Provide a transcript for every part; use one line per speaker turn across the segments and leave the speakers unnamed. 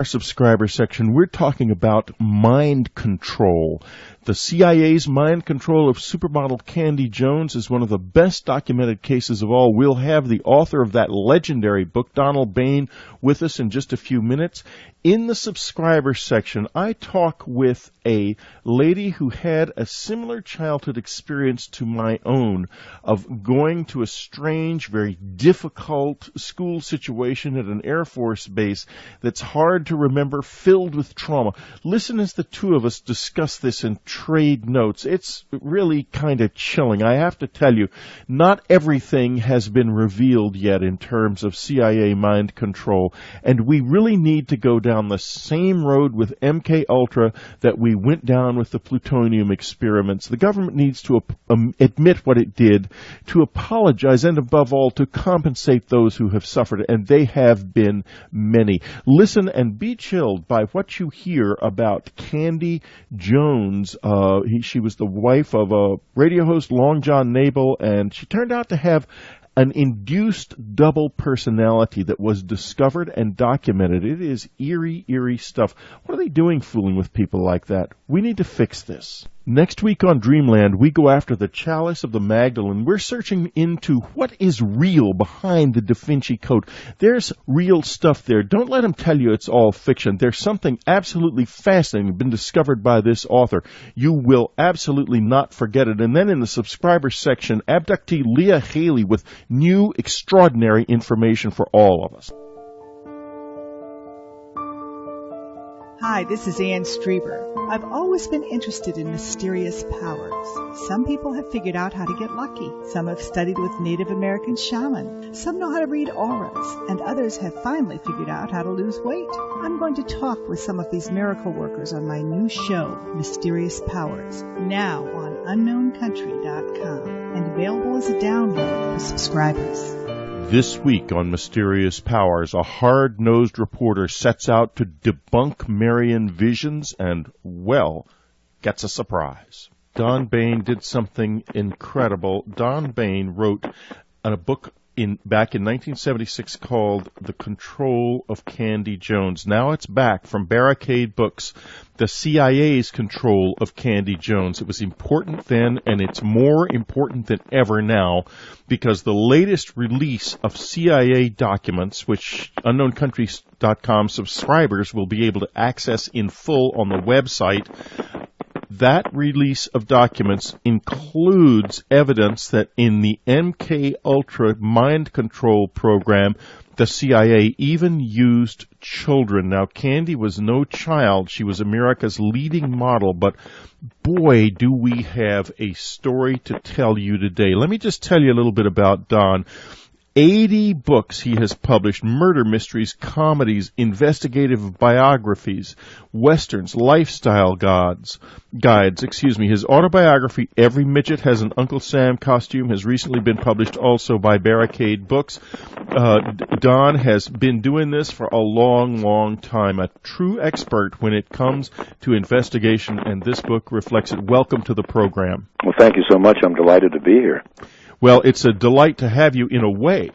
Our subscriber section, we're talking about mind control. The CIA's mind control of supermodel Candy Jones is one of the best documented cases of all. We'll have the author of that legendary book, Donald Bain, with us in just a few minutes. In the subscriber section, I talk with a lady who had a similar childhood experience to my own of going to a strange, very difficult school situation at an Air Force base that's hard to remember, filled with trauma. Listen as the two of us discuss this and trade notes. It's really kind of chilling. I have to tell you, not everything has been revealed yet in terms of CIA mind control, and we really need to go down the same road with MKULTRA that we went down with the plutonium experiments. The government needs to admit what it did, to apologize, and above all, to compensate those who have suffered, and they have been many. Listen and be chilled by what you hear about Candy Jones. She was the wife of a radio host, Long John Nabel, and she turned out to have an induced double personality that was discovered and documented. It is eerie, eerie stuff. What are they doing fooling with people like that? We need to fix this. Next week on Dreamland, we go after the Chalice of the Magdalene. We're searching into what is real behind the Da Vinci Code. There's real stuff there. Don't let them tell you it's all fiction. There's something absolutely fascinating been discovered by this author. You will absolutely not forget it. And then in the subscriber section, abductee Leah Haley with new extraordinary information for all of us.
Hi, this is Ann Strieber. I've always been interested in mysterious powers. Some people have figured out how to get lucky. Some have studied with Native American shamans. Some know how to read auras. And others have finally figured out how to lose weight. I'm going to talk with some of these miracle workers on my new show, Mysterious Powers, now on unknowncountry.com and available as a download for subscribers.
This week on Mysterious Powers, a hard-nosed reporter sets out to debunk Marian visions and, well, gets a surprise. Don Bain did something incredible. Don Bain wrote a book back in 1976 called The Control of Candy Jones. Now it's back from Barricade Books, the CIA's control of Candy Jones. It was important then, and it's more important than ever now, because the latest release of CIA documents, which UnknownCountry.com subscribers will be able to access in full on the website, that release of documents includes evidence that in the MKULTRA mind control program, the CIA even used children. Now, Candy was no child. She was America's leading model, but boy, do we have a story to tell you today. Let me just tell you a little bit about Don. 80 books he has published: murder mysteries, comedies, investigative biographies, westerns, lifestyle guides. His autobiography, Every Midget Has an Uncle Sam Costume, has recently been published also by Barricade Books. Don has been doing this for a long, long time, a true expert when it comes to investigation, and this book reflects it. Welcome to the program.
Well, thank you so much. I'm delighted to be here.
Well, it's a delight to have you in a way.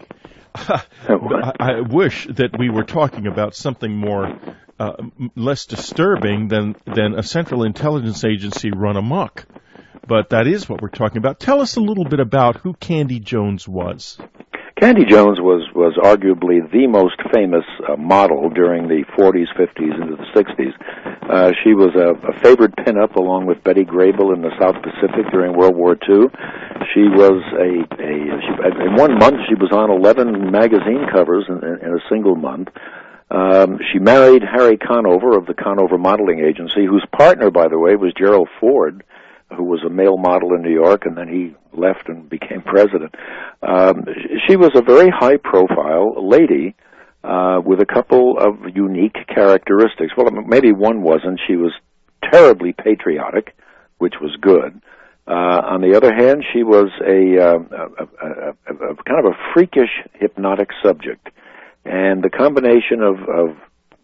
I wish that we were talking about something more less disturbing than a Central Intelligence Agency run amok. But that is what we're talking about. Tell us a little bit about who Candy Jones was.
Candy Jones was arguably the most famous model during the 40s, 50s, into the 60s. She was a favored pinup along with Betty Grable in the South Pacific during World War II. She was in 1 month she was on 11 magazine covers in a single month. She married Harry Conover of the Conover Modeling Agency, whose partner, by the way, was Gerald Ford, who was a male model in New York, and then he left and became president. She was a very high-profile lady with a couple of unique characteristics. Well, maybe one wasn't. She was terribly patriotic, which was good. On the other hand, she was a kind of a freakish, hypnotic subject. And the combination of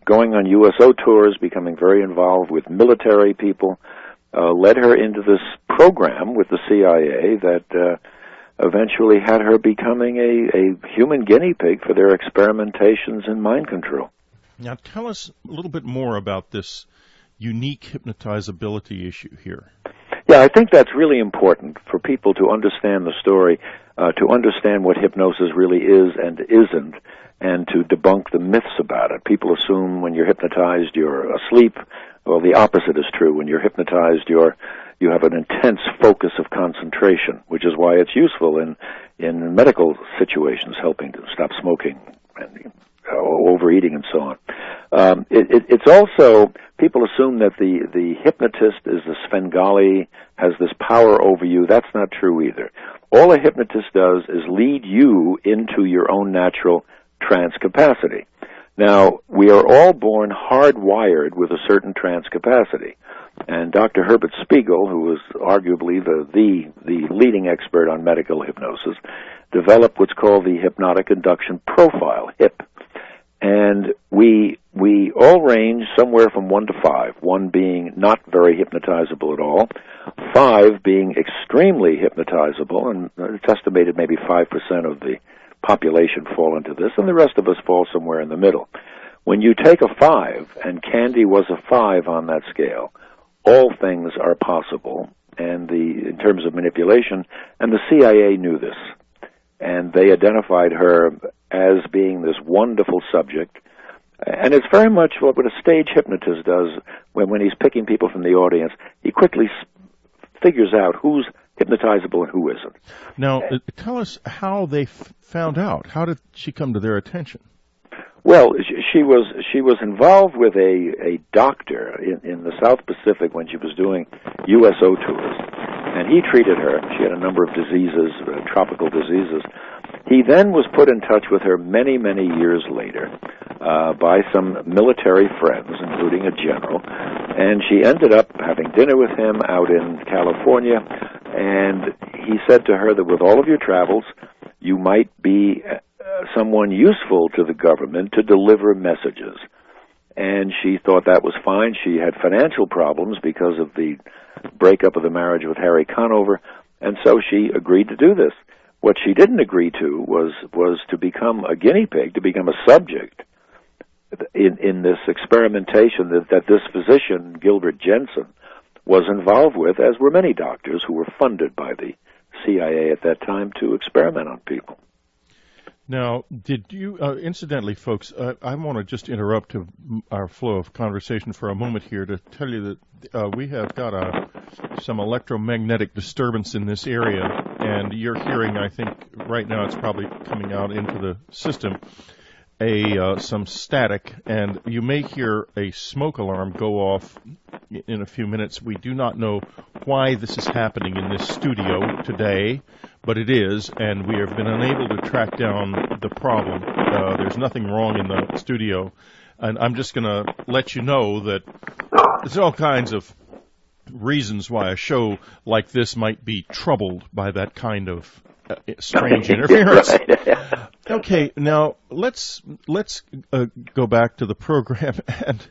going on USO tours, becoming very involved with military people, led her into this program with the CIA that eventually had her becoming a human guinea pig for their experimentations in mind control.
Now, tell us a little bit more about this unique hypnotizability issue here.
Yeah, I think that's really important for people to understand the story, to understand what hypnosis really is and isn't, and to debunk the myths about it. People assume when you're hypnotized you're asleep. Well, the opposite is true. When you're hypnotized, you have an intense focus of concentration, which is why it's useful in medical situations, helping to stop smoking and overeating and so on. It's also, people assume that the hypnotist is the Svengali, has this power over you. That's not true either. All a hypnotist does is lead you into your own natural trance capacity. Now, we are all born hardwired with a certain trance capacity. And Dr. Herbert Spiegel, who is arguably the leading expert on medical hypnosis, developed what's called the hypnotic induction profile, HIP. And we all range somewhere from 1 to 5, 1 being not very hypnotizable at all, 5 being extremely hypnotizable, and it's estimated maybe 5% of the population fall into this, and the rest of us fall somewhere in the middle. When you take a 5, and Candy was a 5 on that scale, all things are possible, and in terms of manipulation, and the CIA knew this, and they identified her as being this wonderful subject. And it's very much what a stage hypnotist does when he's picking people from the audience. He quickly figures out who's hypnotizable and who isn't.
Now, tell us how they found out. How did she come to their attention?
Well, she was involved with a doctor in the South Pacific when she was doing USO tours, and he treated her. She had a number of diseases, tropical diseases. He then was put in touch with her many, many years later by some military friends, including a general, and she ended up having dinner with him out in California, and he said to her that with all of your travels, you might be someone useful to the government to deliver messages. And she thought that was fine. She had financial problems because of the breakup of the marriage with Harry Conover, and so she agreed to do this. What she didn't agree to was to become a guinea pig, to become a subject in this experimentation that this physician, Gilbert Jensen, was involved with, as were many doctors who were funded by the CIA at that time to experiment on people.
Now, did you, incidentally, folks, I want to just interrupt our flow of conversation for a moment here to tell you that we have got some electromagnetic disturbance in this area, and you're hearing, I think, right now it's probably coming out into the system, some static, and you may hear a smoke alarm go off in a few minutes. We do not know why this is happening in this studio today, but it is, and we have been unable to track down the problem. There's nothing wrong in the studio, and I'm just going to let you know that there's all kinds of reasons why a show like this might be troubled by that kind of strange interference. Okay, now let's go back to the program, and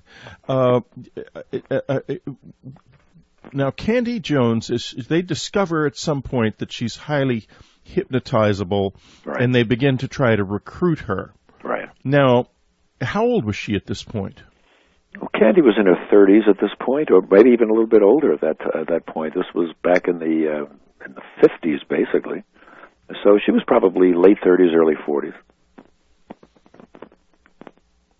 now Candy Jones they discover at some point that she's highly hypnotizable, right, and they begin to try to recruit her.
Right.
Now, how old was she at this point?
Well, Candy was in her 30s at this point, or maybe even a little bit older at that point. This was back in the 50s, basically. So she was probably late 30s, early 40s.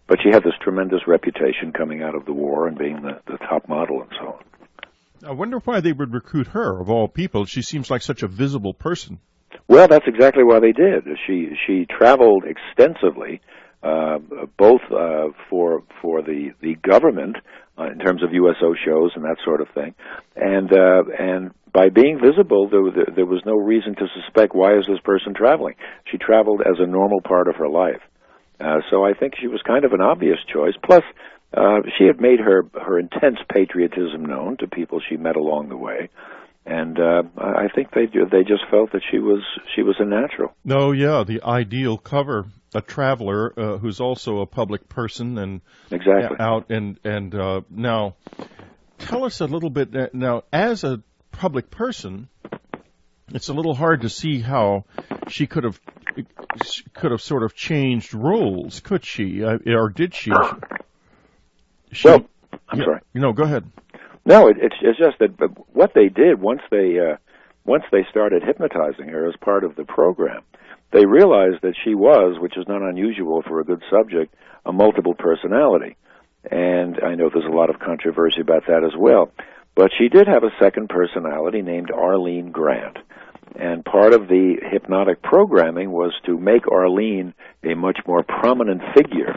But she had this tremendous reputation coming out of the war and being the top model and so on.
I wonder why they would recruit her, of all people. She seems like such a visible person.
Well, that's exactly why they did. She traveled extensively, both for the government in terms of USO shows and that sort of thing, and by being visible, there was no reason to suspect, why is this person traveling? She traveled as a normal part of her life. So I think she was kind of an obvious choice. Plus, she had made her intense patriotism known to people she met along the way. And I think they just felt that she was a natural.
Oh, yeah, the ideal cover. A traveler who's also a public person and
exactly
out and now tell us a little bit now, as a public person, it's a little hard to see how she could have sort of changed roles, could she, or did she?
Well, I'm sorry.
No, go ahead.
No, it's just that what they did once they started hypnotizing her as part of the program, they realized that she was, which is not unusual for a good subject, a multiple personality. And I know there's a lot of controversy about that as well. But she did have a second personality named Arlene Grant. And part of the hypnotic programming was to make Arlene a much more prominent figure,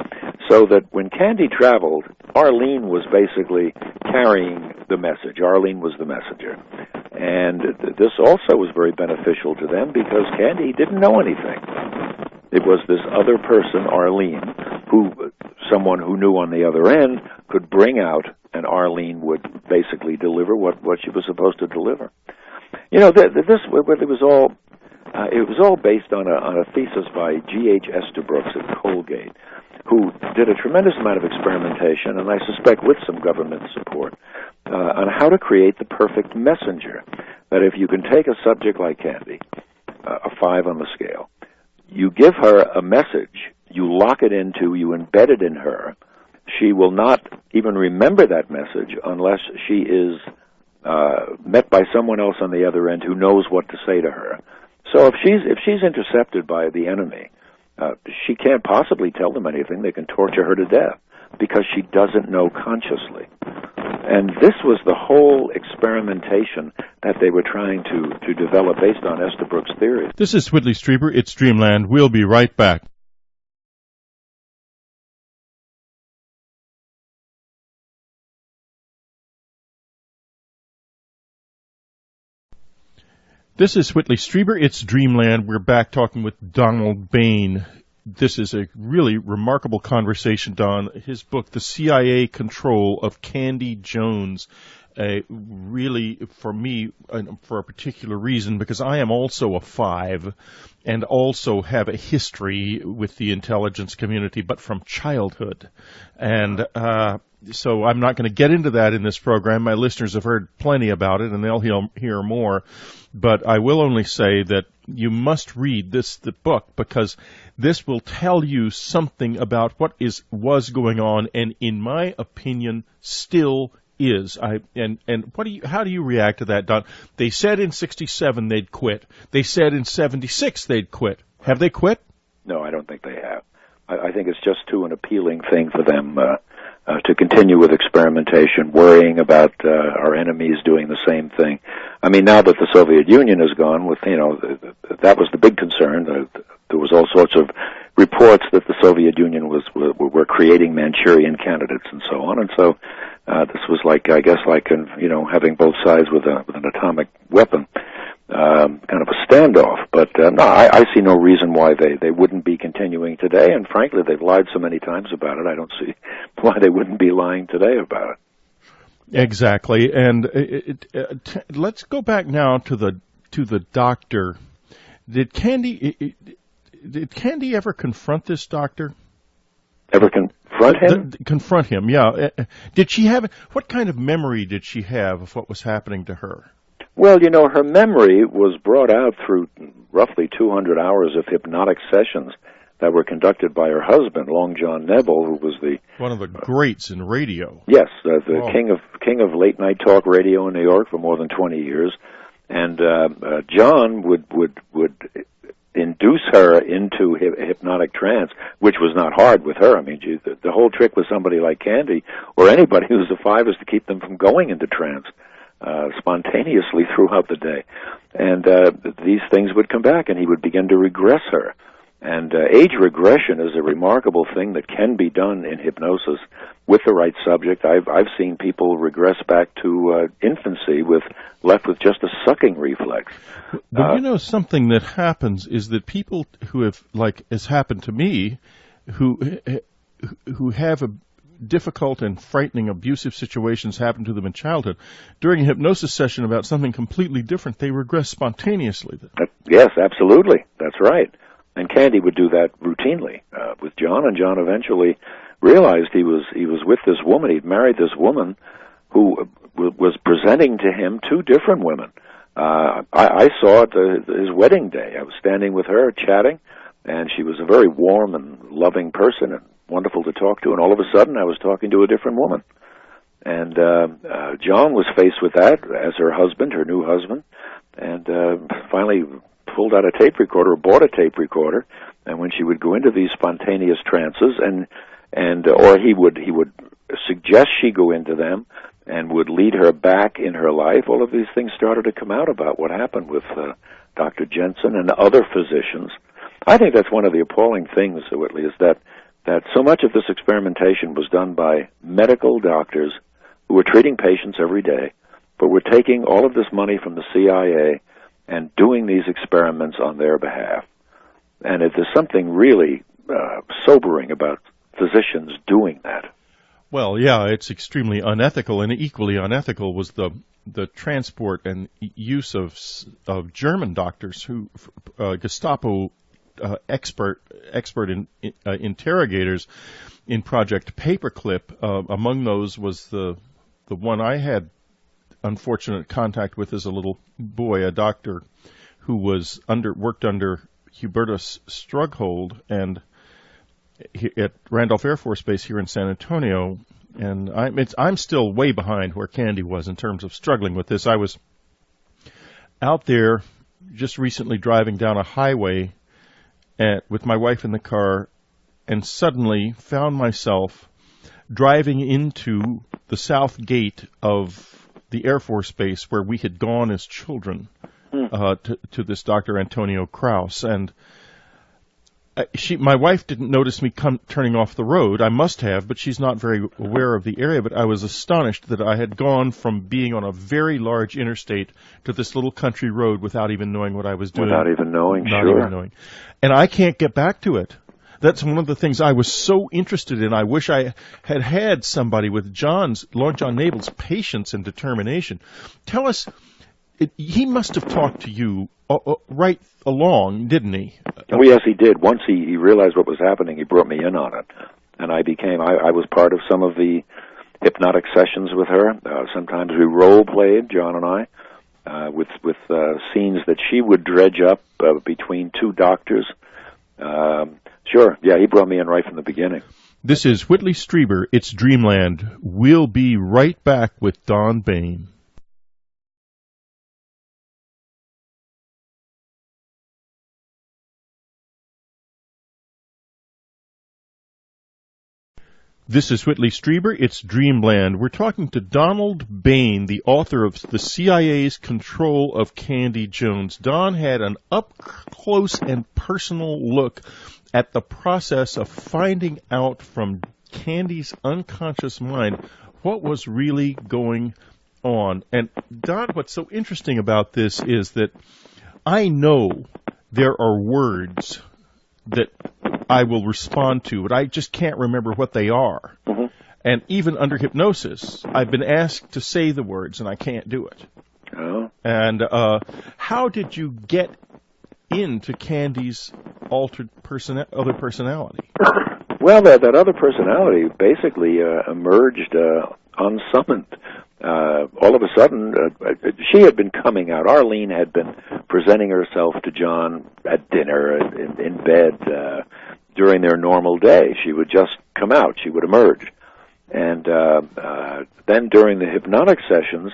so that when Candy traveled, Arlene was basically carrying the message. Arlene was the messenger. And this also was very beneficial to them because Candy didn't know anything. It was this other person, Arlene, someone who knew on the other end could bring out, and Arlene would basically deliver what she was supposed to deliver. You know, it was all based on a thesis by G.H. Estabrooks at Colgate, who did a tremendous amount of experimentation, and I suspect with some government support, on how to create the perfect messenger. That if you can take a subject like Candy, a 5 on the scale, you give her a message, you lock it into, you embed it in her, she will not even remember that message unless she is met by someone else on the other end who knows what to say to her. So if she's intercepted by the enemy, she can't possibly tell them anything. They can torture her to death because she doesn't know consciously. And this was the whole experimentation that they were trying to develop based on Estabrooks' theory.
This is Whitley Strieber. It's Dreamland. We'll be right back. This is Whitley Strieber. It's Dreamland. We're back talking with Donald Bain. This is a really remarkable conversation, Don. His book, The CIA Control of Candy Jones, really, for me, for a particular reason, because I am also a 5 and also have a history with the intelligence community, but from childhood. And so I'm not going to get into that in this program. My listeners have heard plenty about it, and they'll hear more. But I will only say that you must read the book, because this will tell you something about what was going on, and in my opinion, still is. How do you react to that, Don? They said in 1967 they'd quit. They said in 1976 they'd quit. Have they quit?
No, I don't think they have. I think it's just an appealing thing for them to continue with experimentation, worrying about our enemies doing the same thing. I mean, now that the Soviet Union is gone, that was the big concern. There was all sorts of reports that the Soviet Union were creating Manchurian candidates and so on, and so this was having both sides with an atomic weapon. Kind of a standoff, but no, I see no reason why they wouldn't be continuing today, and frankly, they've lied so many times about it, I don't see why they wouldn't be lying today about it.
Exactly, and let's go back now to the doctor. Did Candy ever confront this doctor?
Ever confront him?
Confront him, yeah. Did she have, what kind of memory did she have of what was happening to her?
Well, her memory was brought out through roughly 200 hours of hypnotic sessions that were conducted by her husband, Long John Nebel, who was one of the
greats in radio.
Yes, the king of late night talk radio in New York for more than 20 years, and John would induce her into a hypnotic trance, which was not hard with her. I mean, the whole trick with somebody like Candy or anybody who's a 5 is to keep them from going into trance spontaneously throughout the day. And these things would come back, and he would begin to regress her. And age regression is a remarkable thing that can be done in hypnosis with the right subject. I've seen people regress back to infancy left with just a sucking reflex.
But something that happens is that people who have, like has happened to me, who have a difficult and frightening abusive situations happen to them in childhood, during a hypnosis session about something completely different, they regress spontaneously.
Yes, absolutely. That's right. And Candy would do that routinely with John, and John eventually realized he was with this woman. He'd married this woman who was presenting to him 2 different women. I saw it his wedding day. I was standing with her chatting, and she was a very warm and loving person and wonderful to talk to, and all of a sudden I was talking to a different woman. And Joan was faced with that as her husband, her new husband, and finally pulled out a tape recorder, bought a tape recorder, and when she would go into these spontaneous trances, or he would suggest she go into them, and would lead her back in her life, all of these things started to come out about what happened with Dr. Jensen and other physicians. I think that's one of the appalling things, Whitley, is that so much of this experimentation was done by medical doctors who were treating patients every day, but were taking all of this money from the CIA and doing these experiments on their behalf. And there's something really sobering about physicians doing that.
Well, yeah, it's extremely unethical, and equally unethical was the transport and use of German doctors who Gestapo expert interrogators in Project Paperclip. Among those was the one I had unfortunate contact with as a little boy, a doctor who was worked under Hubertus Strughold and at Randolph Air Force Base here in San Antonio, and I'm still way behind where Candy was in terms of struggling with this. I was out there just recently driving down a highway with my wife in the car, and suddenly found myself driving into the south gate of the Air Force Base where we had gone as children to this Dr. Antonio Kraus, and my wife didn't notice me turning off the road. I must have, but she's not very aware of the area. But I was astonished that I had gone from being on a very large interstate to this little country road without even knowing what I was doing.
Without even knowing,
Not
sure.
even knowing. And I can't get back to it. That's one of the things I was so interested in. I wish I had somebody with Lord John Nable's patience and determination. Tell us, he must have talked to you right along, didn't he?
Oh, yes, he did. Once he realized what was happening, he brought me in on it. And I was part of some of the hypnotic sessions with her. Sometimes we role-played, John and I, with scenes that she would dredge up between two doctors. Sure, yeah, he brought me in right from the beginning.
This is Whitley Strieber. It's Dreamland. We'll be right back with Don Bain. This is Whitley Strieber. It's Dreamland. We're talking to Donald Bain, the author of The CIA's Control of Candy Jones. Don had an up-close and personal look at the process of finding out from Candy's unconscious mind what was really going on. And, Don, what's so interesting about this is that I know there are words that I will respond to, but I just can't remember what they are. Mm-hmm. And even under hypnosis, I've been asked to say the words, and I can't do it.
Oh.
And how did you get into Candy's altered other personality?
Well, that other personality basically emerged unsummoned. All of a sudden, she had been coming out. Arlene had been presenting herself to John at dinner, in bed, during their normal day. She would just come out. She would emerge. And then during the hypnotic sessions,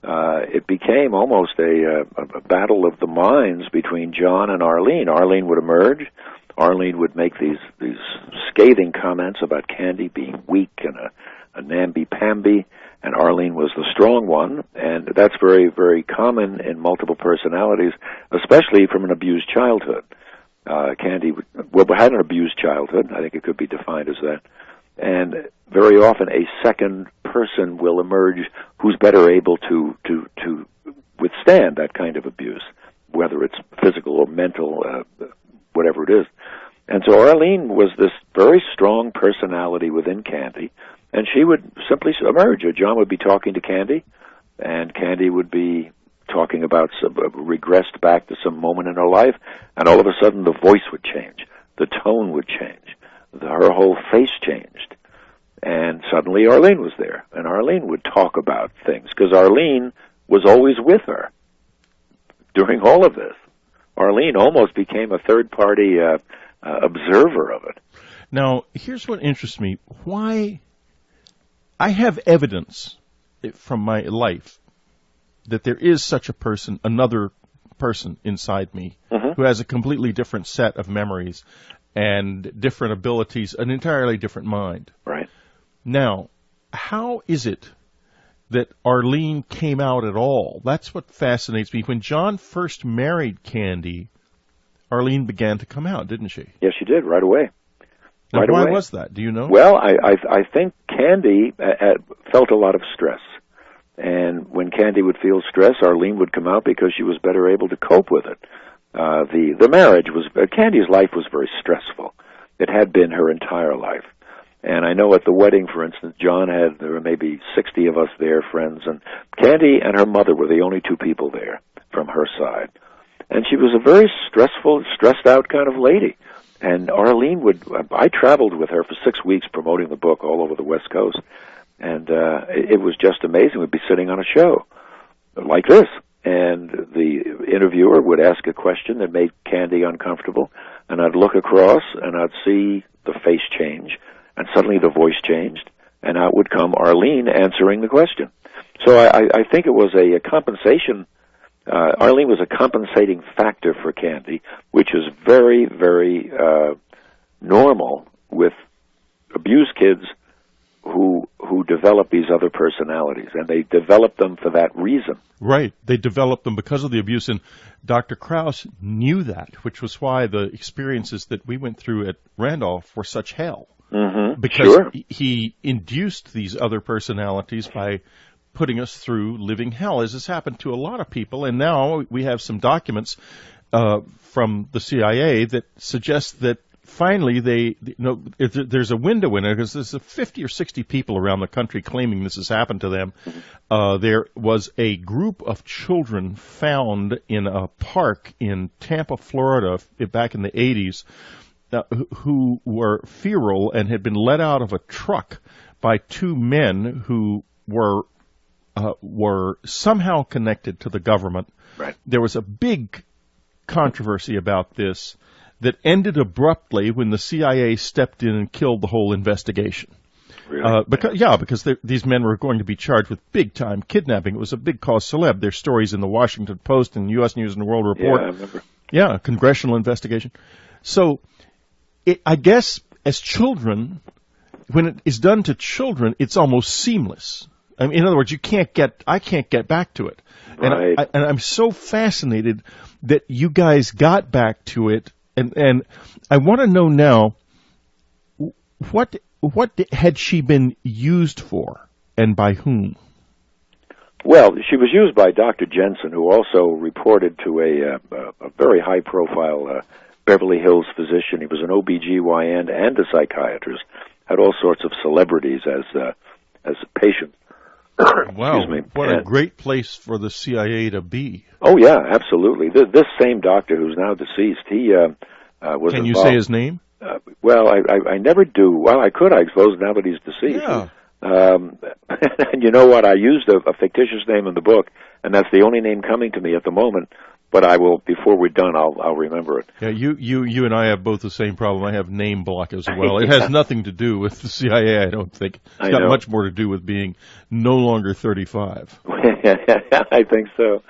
it became almost a battle of the minds between John and Arlene. Arlene would emerge. Arlene would make these scathing comments about Candy being weak and a namby-pamby, and Arlene was the strong one, and that's very, very common in multiple personalities, especially from an abused childhood. Candy had an abused childhood. I think it could be defined as that. And very often a second person will emerge who's better able to withstand that kind of abuse, whether it's physical or mental, whatever it is. And so Arlene was this very strong personality within Candy, and she would simply emerge. John would be talking to Candy, and Candy would be talking about regressed back to some moment in her life, and all of a sudden the voice would change, the tone would change, her whole face changed. And suddenly Arlene was there, and Arlene would talk about things, because Arlene was always with her during all of this. Arlene almost became a third-party observer of it.
Now, here's what interests me. Why? I have evidence from my life that there is such a person, another person inside me, who has a completely different set of memories and different abilities, an entirely different mind.
Right.
Now, how is it that Arlene came out at all? That's what fascinates me. When John first married Candy, Arlene began to come out, didn't she?
Yes, she did, right away.
Now, why was that? Do you know?
Well, I think Candy felt a lot of stress. And when Candy would feel stress, Arlene would come out because she was better able to cope with it. The marriage was, Candy's life was very stressful. It had been her entire life. And I know at the wedding, for instance, there were maybe 60 of us there, friends, and Candy and her mother were the only two people there from her side. And she was a very stressful, stressed out kind of lady. And Arlene I traveled with her for 6 weeks promoting the book all over the West Coast. And it was just amazing. We'd be sitting on a show like this, and the interviewer would ask a question that made Candy uncomfortable, and I'd look across, and I'd see the face change, and suddenly the voice changed, and out would come Arlene answering the question. So I think it was a compensation. Arlene was a compensating factor for Candy, which is very, very normal with abused kids who develop these other personalities, and they develop them for that reason.
Right. They develop them because of the abuse, and Dr. Krauss knew that, which was why the experiences that we went through at Randolph were such hell.
Mm-hmm.
Because he induced these other personalities by putting us through living hell, as has happened to a lot of people, and now we have some documents from the CIA that suggest that finally, there's a window in it, because there's 50 or 60 people around the country claiming this has happened to them. There was a group of children found in a park in Tampa, Florida, back in the 80s, who were feral and had been let out of a truck by two men who were somehow connected to the government.
Right.
There was a big controversy about this that ended abruptly when the CIA stepped in and killed the whole investigation.
Really?
Because these men were going to be charged with big-time kidnapping. It was a big cause celeb. There's stories in the Washington Post and U.S. News and World Report.
Yeah, I remember.
Yeah, congressional investigation. So, I guess as children, when it is done to children, it's almost seamless. I mean, in other words, I can't get back to it.
Right.
And I'm so fascinated that you guys got back to it. And I want to know now, what had she been used for, and by whom?
Well, she was used by Dr. Jensen, who also reported to a very high-profile Beverly Hills physician. He was an OBGYN and a psychiatrist, had all sorts of celebrities as patients.
Wow,
Excuse me.
What a great place for the CIA to be.
Oh, yeah, absolutely. This same doctor who's now deceased, he was
Can you
involved.
say his name?
Well, I never do. Well, I could, I suppose, now that he's deceased.
Yeah.
And you know what? I used a fictitious name in the book, and that's the only name coming to me at the moment. But I will, before we're done, I'll remember it.
Yeah, you and I have both the same problem. I have name block as well. It has nothing to do with the CIA, I don't think. It's got much more to do with being no longer 35.
I think so.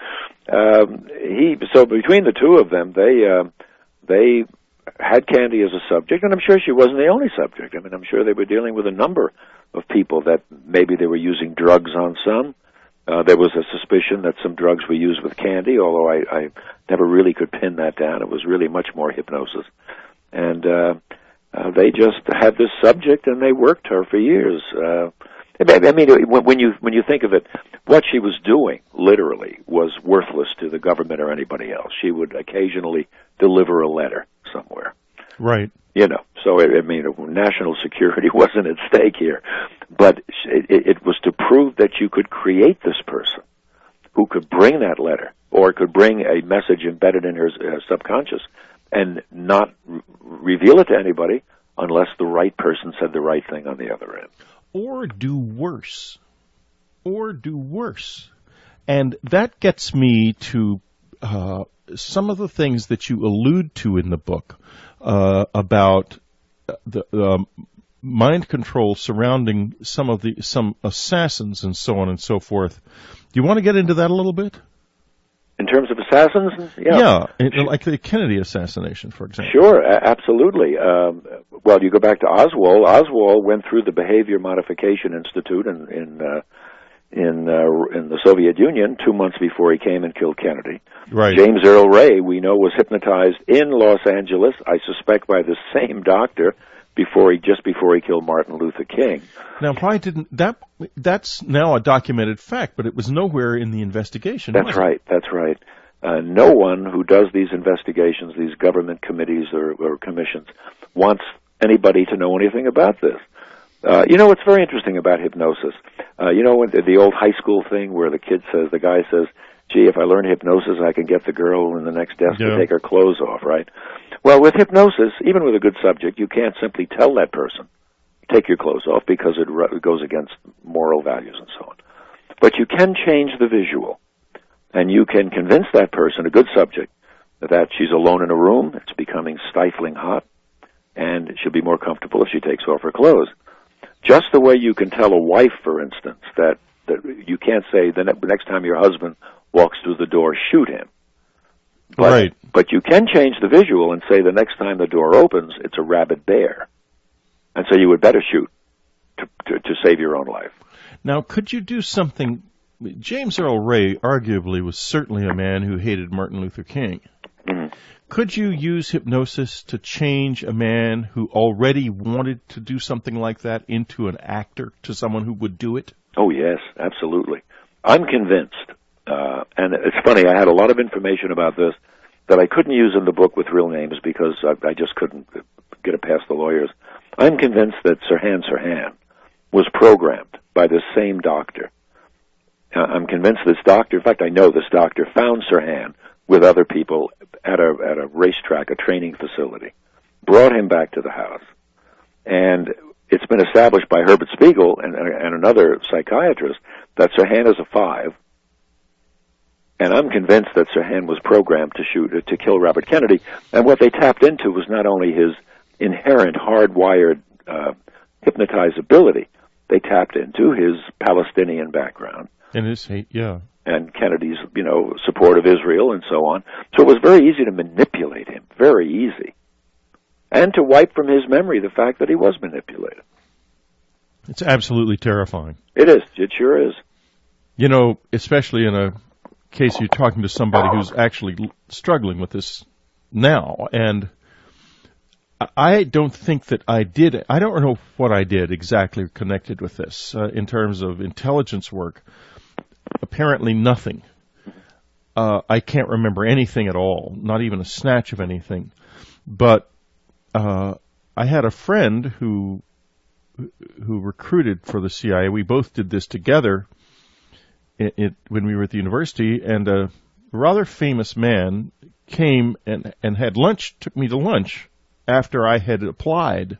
So between the two of them, they had Candy as a subject, and I'm sure she wasn't the only subject. I mean, I'm sure they were dealing with a number of people that maybe they were using drugs on some. There was a suspicion that some drugs were used with Candy, although I never really could pin that down. It was really much more hypnosis. And they just had this subject, and they worked her for years. I mean, when you think of it, what she was doing, literally, was worthless to the government or anybody else. She would occasionally deliver a letter somewhere.
Right.
You know, so national security wasn't at stake here. But it was to prove that you could create this person who could bring that letter or could bring a message embedded in her subconscious and not reveal it to anybody unless the right person said the right thing on the other end.
Or do worse. And that gets me to some of the things that you allude to in the book about the mind control surrounding some assassins and so on and so forth. Do you want to get into that a little bit?
In terms of assassins?
Yeah, like the Kennedy assassination, for example.
Sure, absolutely. Well, you go back to Oswald. Oswald went through the Behavior Modification Institute in the Soviet Union 2 months before he came and killed Kennedy.
Right.
James Earl Ray, we know, was hypnotized in Los Angeles, I suspect by the same doctor, just before he killed Martin Luther King.
Now, why didn't that's now a documented fact, but it was nowhere in the investigation.
That's right. No one who does these investigations, these government committees or commissions, wants anybody to know anything about this. What's very interesting about hypnosis, the old high school thing where the guy says, gee, if I learn hypnosis, I can get the girl in the next desk to take her clothes off, right? Well, with hypnosis, even with a good subject, you can't simply tell that person, take your clothes off, because it goes against moral values and so on. But you can change the visual, and you can convince that person, a good subject, that she's alone in a room, it's becoming stifling hot, and she'll be more comfortable if she takes off her clothes. Just the way you can tell a wife, for instance, that you can't say the next time your husband walks through the door, shoot him.
Right.
But you can change the visual and say the next time the door opens, it's a rabid bear. And so you would better shoot to save your own life.
Now, could you do something? James Earl Ray arguably was certainly a man who hated Martin Luther King.
Mm-hmm.
Could you use hypnosis to change a man who already wanted to do something like that into an actor, to someone who would do it?
Oh, yes, absolutely. I'm convinced, and it's funny, I had a lot of information about this that I couldn't use in the book with real names because I just couldn't get it past the lawyers. I'm convinced that Sirhan was programmed by this same doctor. I'm convinced this doctor, in fact, I know this doctor found Sirhan with other people at a racetrack, a training facility, brought him back to the house, and it's been established by Herbert Spiegel and another psychiatrist that Sirhan is a 5, and I'm convinced that Sirhan was programmed to kill Robert Kennedy, and what they tapped into was not only his inherent hardwired hypnotizability, they tapped into his Palestinian background.
And his hate, yeah.
And Kennedy's, support of Israel and so on. So it was very easy to manipulate him, very easy. And to wipe from his memory the fact that he was manipulated.
It's absolutely terrifying.
It is. It sure is.
Especially in a case you're talking to somebody who's actually struggling with this now. And I don't think that I don't know what I did exactly connected with this in terms of intelligence work. Apparently nothing. I can't remember anything at all, not even a snatch of anything. But I had a friend who recruited for the CIA. We both did this together when we were at the university, and a rather famous man came and had lunch, took me to lunch after I had applied,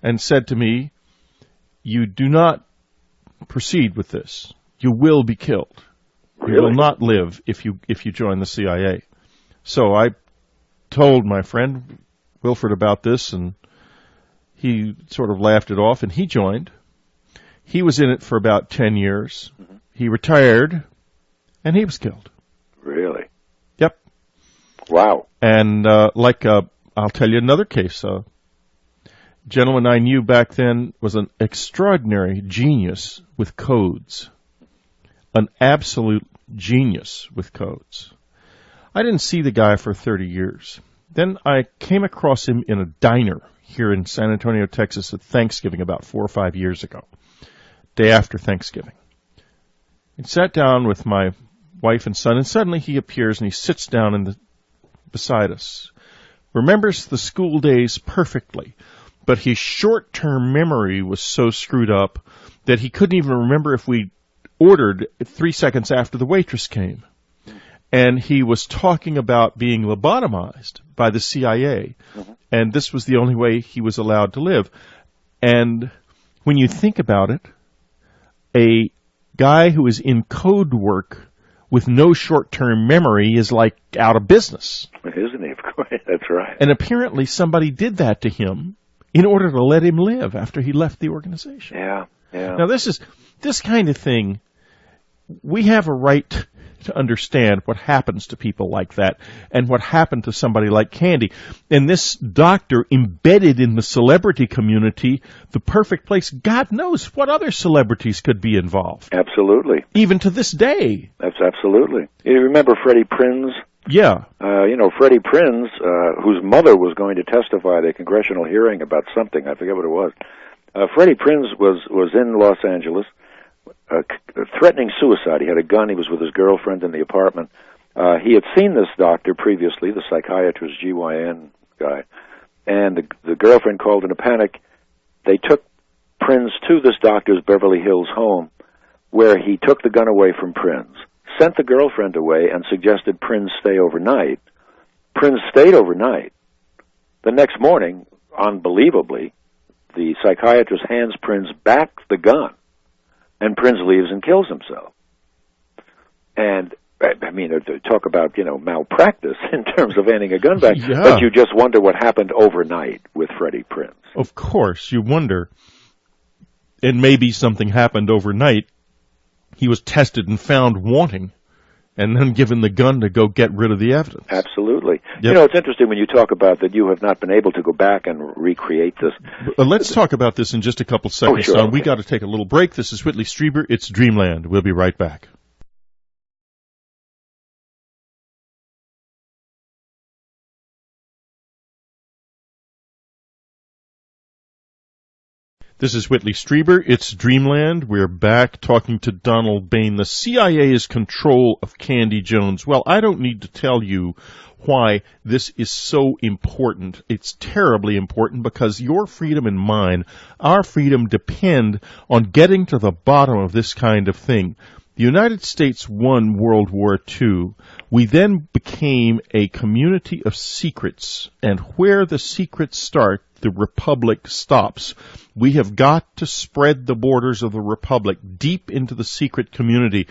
and said to me, "You do not proceed with this. You will be killed.
Really?
You will not live if you join the CIA." So I told my friend Wilfred about this, and he sort of laughed it off, and he joined. He was in it for about 10 years. Mm-hmm. He retired, and he was killed.
Really?
Yep.
Wow.
And I'll tell you another case. A gentleman I knew back then was an extraordinary genius with codes. An absolute genius with codes. I didn't see the guy for 30 years. Then I came across him in a diner here in San Antonio, Texas at Thanksgiving about 4 or 5 years ago, day after Thanksgiving. I sat down with my wife and son, and suddenly he appears and he sits down beside us. Remembers the school days perfectly, but his short-term memory was so screwed up that he couldn't even remember if we ordered 3 seconds after the waitress came. And he was talking about being lobotomized by the CIA. Mm-hmm. And this was the only way he was allowed to live. And when you think about it, a guy who is in code work with no short-term memory is like out of business.
Isn't he? Of course, that's right.
And apparently somebody did that to him, in order to let him live after he left the organization.
Yeah.
Now, this kind of thing, we have a right to understand what happens to people like that and what happened to somebody like Candy. And this doctor embedded in the celebrity community, the perfect place. God knows what other celebrities could be involved.
Absolutely.
Even to this day.
That's absolutely. You remember Freddie Prinze?
Yeah.
Freddie Prinze, whose mother was going to testify at a congressional hearing about something. I forget what it was. Freddie Prinze was in Los Angeles, threatening suicide. He had a gun. He was with his girlfriend in the apartment. He had seen this doctor previously, the psychiatrist, GYN guy, and the girlfriend called in a panic. They took Prinze to this doctor's Beverly Hills home, where he took the gun away from Prinze, sent the girlfriend away, and suggested Prinze stay overnight. Prinze stayed overnight. The next morning, unbelievably, the psychiatrist hands Prinze back the gun, and Prinze leaves and kills himself. And, I mean, talk about, malpractice in terms of handing a gun back,
yeah.
But you just wonder what happened overnight with Freddie Prinze.
Of course, you wonder. And maybe something happened overnight. He was tested and found wanting, and then given the gun to go get rid of the evidence.
Absolutely.
Yep.
It's interesting when you talk about that you have not been able to go back and recreate this.
Let's talk about this in just a couple seconds,
sure,
Son.
okay.
We got to take a little break. This is Whitley Strieber. It's Dreamland. We'll be right back. This is Whitley Strieber. It's Dreamland. We're back talking to Donald Bain. The CIA's control of Candy Jones. Well, I don't need to tell you why this is so important. It's terribly important because your freedom and mine, our freedom, depend on getting to the bottom of this kind of thing. The United States won World War II. We then became a community of secrets, and where the secrets start, the Republic stops. We have got to spread the borders of the Republic deep into the secret community.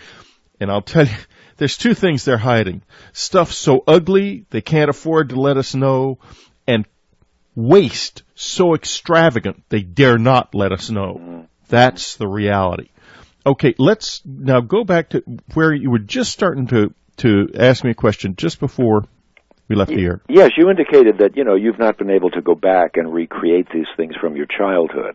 And I'll tell you, there's two things they're hiding. Stuff so ugly they can't afford to let us know, and waste so extravagant they dare not let us know. That's the reality. Okay, let's now go back to where you were just starting to ask me a question just before we left the air.
Yes, you indicated that, you've not been able to go back and recreate these things from your childhood.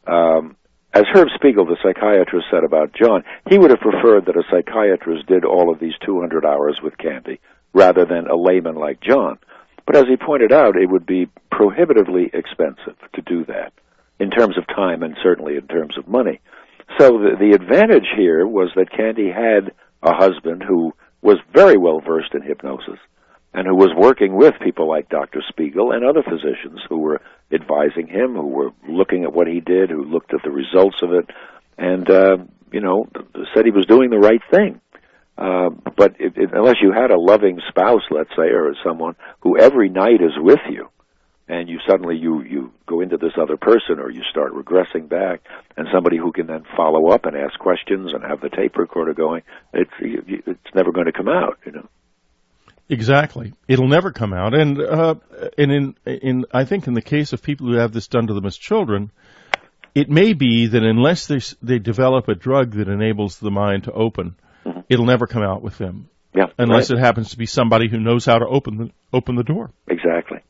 As Herb Spiegel, the psychiatrist, said about John, he would have preferred that a psychiatrist did all of these 200 hours with Candy rather than a layman like John. But as he pointed out, it would be prohibitively expensive to do that in terms of time and certainly in terms of money. So the advantage here was that Candy had a husband who was very well versed in hypnosis and who was working with people like Dr. Spiegel and other physicians who were advising him, who were looking at what he did, who looked at the results of it, and, said he was doing the right thing. But unless you had a loving spouse, let's say, or someone who every night is with you, and you suddenly you go into this other person, or you start regressing back, and somebody who can then follow up and ask questions and have the tape recorder going, it's never going to come out,
Exactly, it'll never come out. And in I think in the case of people who have this done to them as children, it may be that unless they develop a drug that enables the mind to open, it'll never come out with them.
Yeah,
unless
right.
it happens to be somebody who knows how to open the door.
Exactly.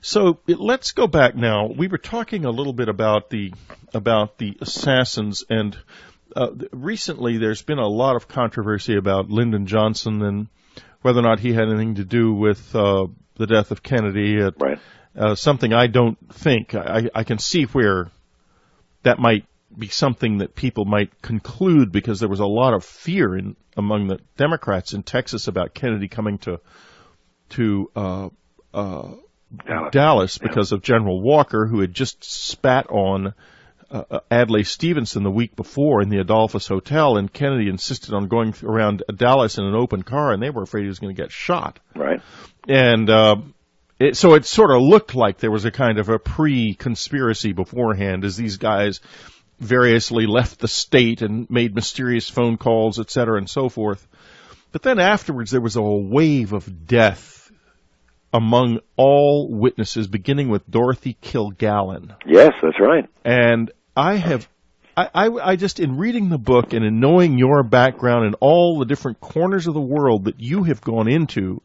So let's go back now. We were talking a little bit about the assassins, and recently there's been a lot of controversy about Lyndon Johnson and whether or not he had anything to do with the death of Kennedy.
Right.
Something I don't think. I can see where that might be something that people might conclude, because there was a lot of fear among the Democrats in Texas about Kennedy coming to Dallas because of General Walker, who had just spat on Adlai Stevenson the week before in the Adolphus Hotel, and Kennedy insisted on going around Dallas in an open car, and they were afraid he was going to get shot.
Right.
And so it sort of looked like there was a kind of a pre-conspiracy beforehand, as these guys variously left the state and made mysterious phone calls, et cetera, and so forth. But then afterwards there was a wave of death among all witnesses, beginning with Dorothy Kilgallen.
Yes, that's right.
And I just, in reading the book and in knowing your background and all the different corners of the world that you have gone into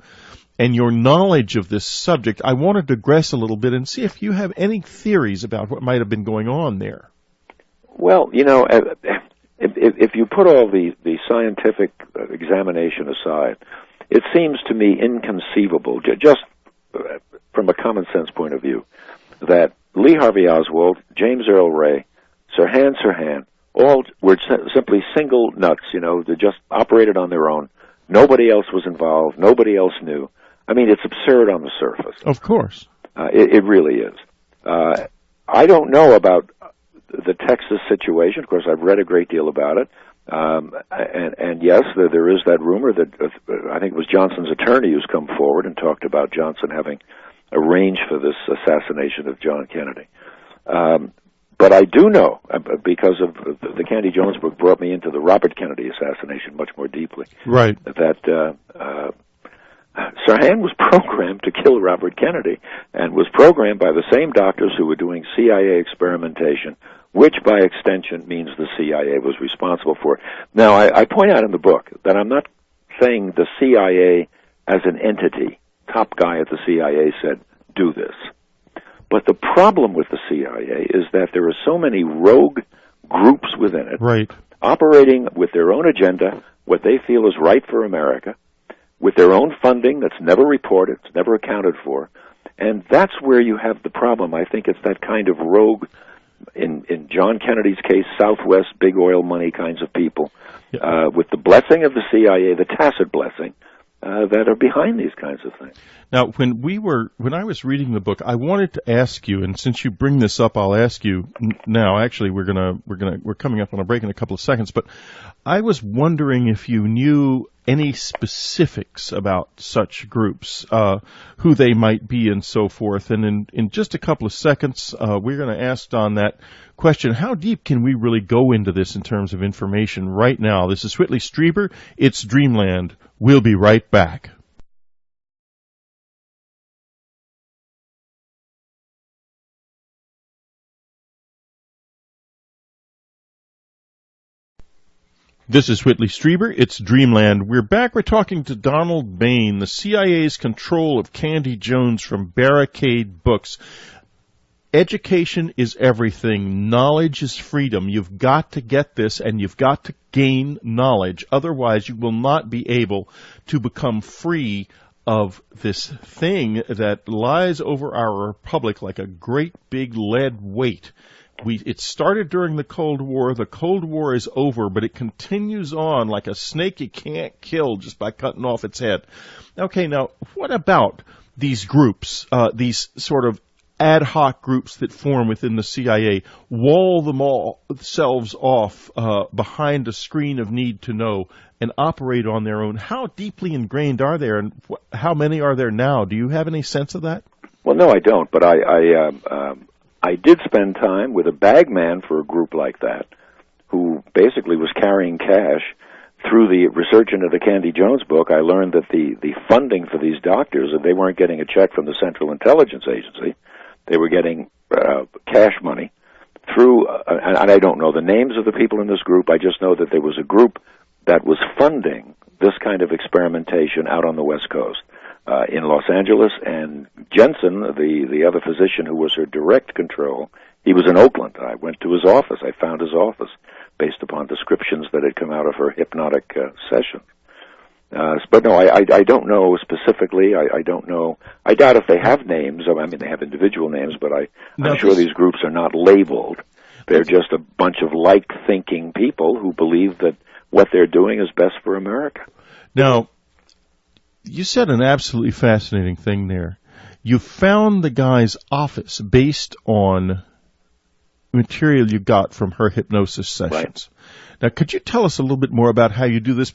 and your knowledge of this subject, I want to digress a little bit and see if you have any theories about what might have been going on there.
Well, you know, if you put all the scientific examination aside, it seems to me inconceivable, just from a common sense point of view, that Lee Harvey Oswald, James Earl Ray, Sirhan, all were simply single nuts, you know, they just operated on their own. Nobody else was involved. Nobody else knew. I mean, it's absurd on the surface.
Of course.
It really is. I don't know about the Texas situation. Of course, I've read a great deal about it. And yes, there is that rumor that I think it was Johnson's attorney who's come forward and talked about Johnson having arranged for this assassination of John Kennedy. But I do know, because of the Candy Jones book brought me into the Robert Kennedy assassination much more deeply.
Right.
That Sirhan was programmed to kill Robert Kennedy and was programmed by the same doctors who were doing CIA experimentation, which by extension means the CIA was responsible for it. Now, I point out in the book that I'm not saying the CIA as an entity, top guy at the CIA said, do this. But the problem with the CIA is that there are so many rogue groups within it,
right,
operating with their own agenda, what they feel is right for America, with their own funding that's never reported, it's never accounted for. And that's where you have the problem. I think it's that kind of rogue, in John Kennedy's case, Southwest, big oil money kinds of people, with the blessing of the CIA, the tacit blessing, that are behind these kinds of things.
Now, when I was reading the book, I wanted to ask you, and since you bring this up, I'll ask you now. Actually, we're coming up on a break in a couple of seconds, but I was wondering if you knew any specifics about such groups, who they might be and so forth. And in just a couple of seconds, we're going to ask Don that question. How deep can we really go into this in terms of information right now? This is Whitley Strieber. It's Dreamland. We'll be right back. This is Whitley Strieber. It's Dreamland. We're back. We're talking to Donald Bain, the CIA's control of Candy Jones from Barricade Books. Education is everything. Knowledge is freedom. You've got to get this, and you've got to gain knowledge. Otherwise, you will not be able to become free of this thing that lies over our republic like a great big lead weight. It started during the Cold War. The Cold War is over, but it continues on like a snake you can't kill just by cutting off its head. Okay, now, what about these groups, these sort of ad hoc groups that form within the CIA, wall themselves off behind a screen of need to know and operate on their own? How deeply ingrained are there, and how many are there now? Do you have any sense of that?
Well, no, I don't, but I did spend time with a bagman for a group like that who basically was carrying cash. Through the research into the Candy Jones book, I learned that the funding for these doctors, that they weren't getting a check from the Central Intelligence Agency. They were getting cash money through, and I don't know the names of the people in this group. I just know that there was a group that was funding this kind of experimentation out on the West Coast. In Los Angeles, and Jensen, the other physician who was her direct control, he was in Oakland. I went to his office. I found his office based upon descriptions that had come out of her hypnotic session. But no, I don't know specifically. I don't know. I doubt if they have names. I mean, they have individual names, but I'm sure these groups are not labeled. They're just a bunch of like-thinking people who believe that what they're doing is best for America.
Now, you said an absolutely fascinating thing there. You found the guy's office based on material you got from her hypnosis sessions. Right. Now, could you tell us a little bit more about how you did this?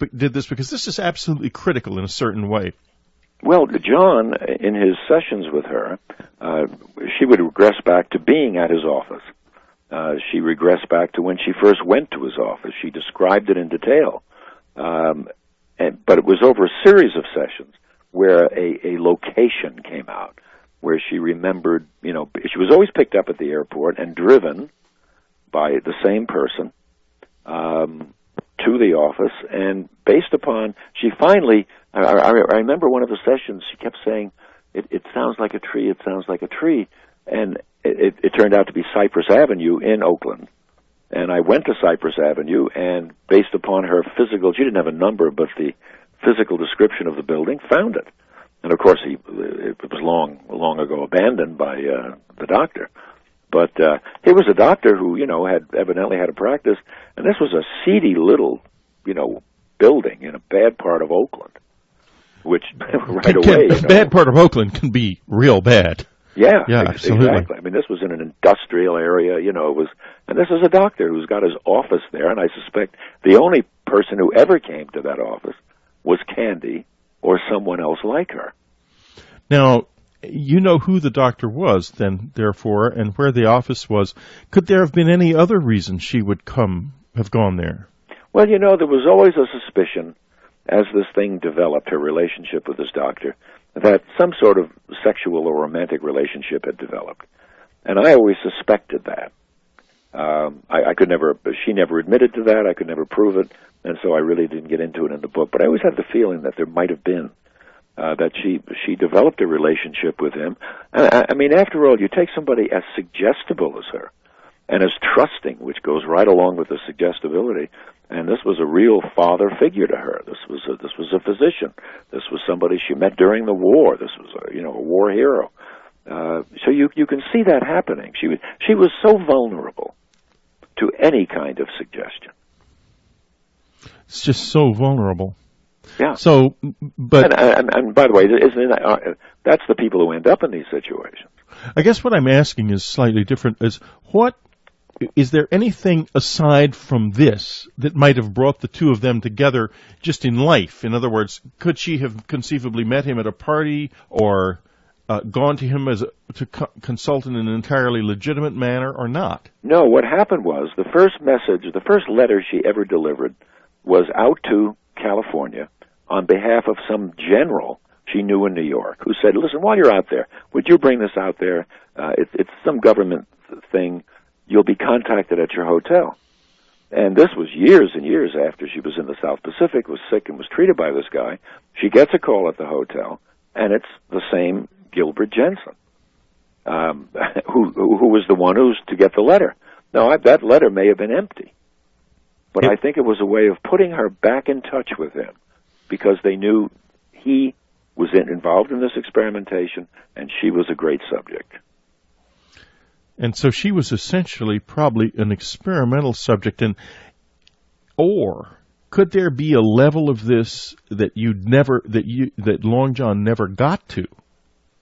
Because this is absolutely critical in a certain way.
Well, John, in his sessions with her, she would regress back to being at his office. She regressed back to when she first went to his office. She described it in detail. But it was over a series of sessions where a location came out, where she remembered, she was always picked up at the airport and driven by the same person to the office, and based upon, she finally, I remember one of the sessions, she kept saying, it sounds like a tree, it sounds like a tree, and it turned out to be Cypress Avenue in Oakland. And I went to Cypress Avenue, and based upon her physical, she didn't have a number, but the physical description of the building, found it. And of course, it was long ago abandoned by the doctor. But he was a doctor who, had evidently had a practice, and this was a seedy little, building in a bad part of Oakland, which right away,
a bad part of Oakland can be real bad.
Yeah,
absolutely.
Exactly. I mean, this was in an industrial area, it was, and this is a doctor who's got his office there, and I suspect the only person who ever came to that office was Candy or someone else like her.
Now, you know who the doctor was then, therefore, and where the office was. Could there have been any other reason she would have gone there?
Well, there was always a suspicion as this thing developed, her relationship with this doctor, that some sort of sexual or romantic relationship had developed. And I always suspected that. She never admitted to that, I could never prove it, and so I really didn't get into it in the book. But I always had the feeling that there might have been, that she developed a relationship with him. I mean, after all, you take somebody as suggestible as her, and as trusting, which goes right along with the suggestibility, and this was a real father figure to her. This was a physician. This was somebody she met during the war. This was a war hero. So you can see that happening. She was so vulnerable to any kind of suggestion.
It's just so vulnerable.
Yeah.
So, but
and by the way, that's the people who end up in these situations.
I guess what I'm asking is slightly different. Is there anything aside from this that might have brought the two of them together just in life? In other words, could she have conceivably met him at a party or gone to him to consult in an entirely legitimate manner or not?
No, what happened was the first letter she ever delivered was out to California on behalf of some general she knew in New York who said, listen, while you're out there, would you bring this out there? It's some government thing. You'll be contacted at your hotel. And this was years and years after she was in the South Pacific, was sick, and was treated by this guy. She gets a call at the hotel, and it's the same Gilbert Jensen, who was the one who's to get the letter. Now, that letter may have been empty, but I think it was a way of putting her back in touch with him, because they knew he was involved in this experimentation, and she was a great subject.
And so she was essentially probably an experimental subject, or could there be a level of this that that Long John never got to,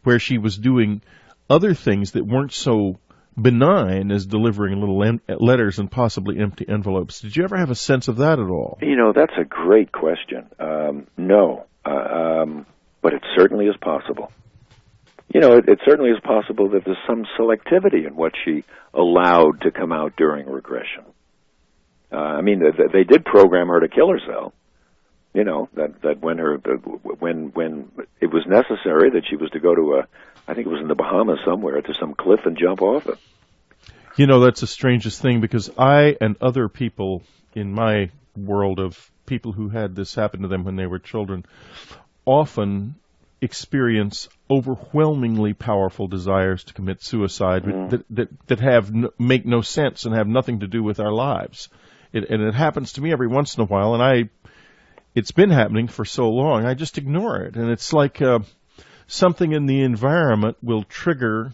where she was doing other things that weren't so benign as delivering little letters and possibly empty envelopes? Did you ever have a sense of that at all?
That's a great question. No, but it certainly is possible. It certainly is possible that there's some selectivity in what she allowed to come out during regression. I mean, they did program her to kill herself. That when it was necessary, that she was to go to I think it was in the Bahamas somewhere, to some cliff and jump off it.
That's the strangest thing, because I and other people in my world of people who had this happen to them when they were children often experience overwhelmingly powerful desires to commit suicide that make no sense and have nothing to do with our lives. And it happens to me every once in a while, and it's been happening for so long, I just ignore it. And it's like something in the environment will trigger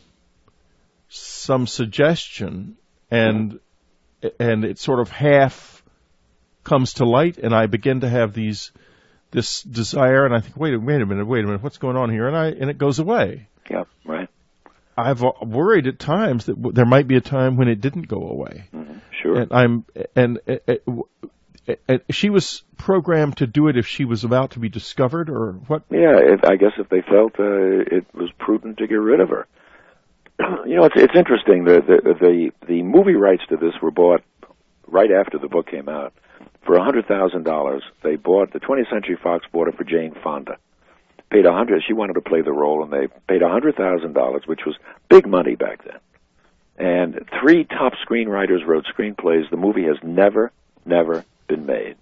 some suggestion, and it sort of half comes to light, and I begin to have this desire, and I think, wait a minute, what's going on here? And it goes away.
Yeah, right.
I've worried at times that there might be a time when it didn't go away.
Mm-hmm. Sure.
And she was programmed to do it if she was about to be discovered, or what?
Yeah, I guess if they felt it was prudent to get rid of her. It's interesting. The movie rights to this were bought right after the book came out. For $100,000, the 20th Century Fox bought it for Jane Fonda, paid she wanted to play the role, and they paid $100,000, which was big money back then. And 3 top screenwriters wrote screenplays. The movie has never been made.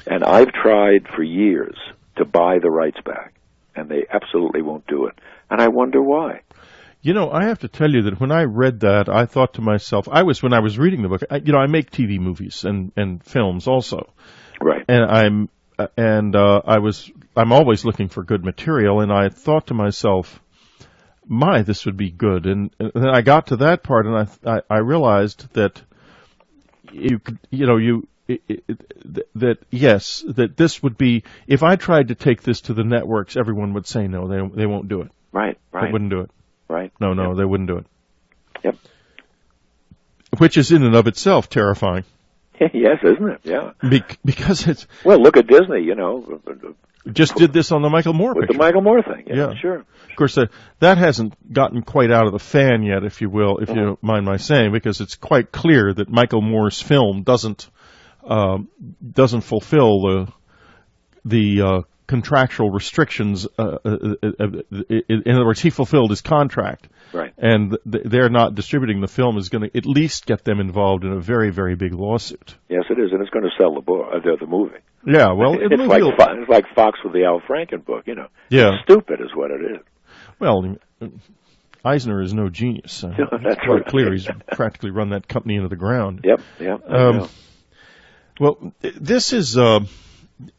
And I've tried for years to buy the rights back, and they absolutely won't do it. And I wonder why.
You know, I have to tell you that when I read that, I thought to myself, when I was reading the book, I make TV movies and films also.
Right.
And I'm always looking for good material, and I thought to myself, this would be good. And then I got to that part, and I realized that that this would be, if I tried to take this to the networks, everyone would say no, they won't do it.
Right.
They wouldn't do it.
Right.
No, they wouldn't do it.
Yep.
Which is in and of itself terrifying.
Yes, isn't it? Yeah.
Because it's...
Well, look at Disney,
Just did this on the Michael Moore picture.
With the Michael Moore thing, yeah. Sure.
Of course, that hasn't gotten quite out of the fan yet, if you will, if you don't mind my saying, because it's quite clear that Michael Moore's film doesn't fulfill the contractual restrictions. In other words, he fulfilled his contract.
Right.
And they're not distributing the film is going to at least get them involved in a very, very big lawsuit.
Yes, it is, and it's going to sell the movie.
Yeah, well,
it's like Fox with the Al Franken book, Yeah. It's stupid is what it is.
Well, Eisner is no genius.
That's
quite clear. He's practically run that company into the ground.
Yep.
Well, this is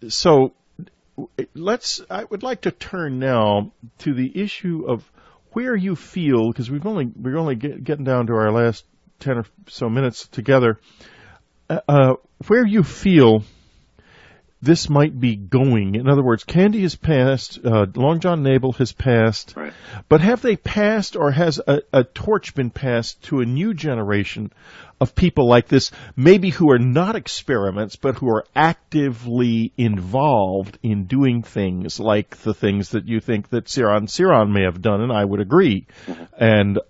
so. I would like to turn now to the issue of where you feel, because we're only getting down to our last 10 or so minutes together. Where you feel this might be going. In other words, Candy has passed, Long John Nabel has passed,
right.
But have they passed, or has a torch been passed to a new generation of people like this, maybe who are not experiments, but who are actively involved in doing things like the things that you think that Ciaran may have done, and I would agree, and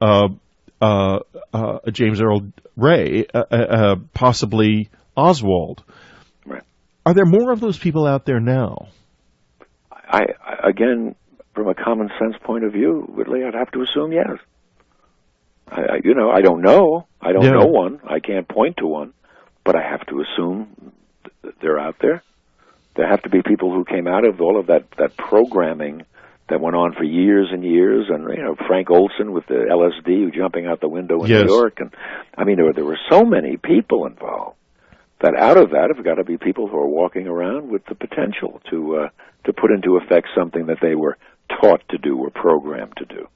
James Earl Ray, possibly Oswald. Are there more of those people out there now? Again,
from a common sense point of view, Whitley, I'd have to assume yes. I don't know. I don't know one. I can't point to one, but I have to assume they're out there. There have to be people who came out of all of that programming that went on for years and years, and Frank Olson with the LSD jumping out the window in New York, and I mean there were so many people involved. That out of that have got to be people who are walking around with the potential to put into effect something that they were taught to do or programmed to do.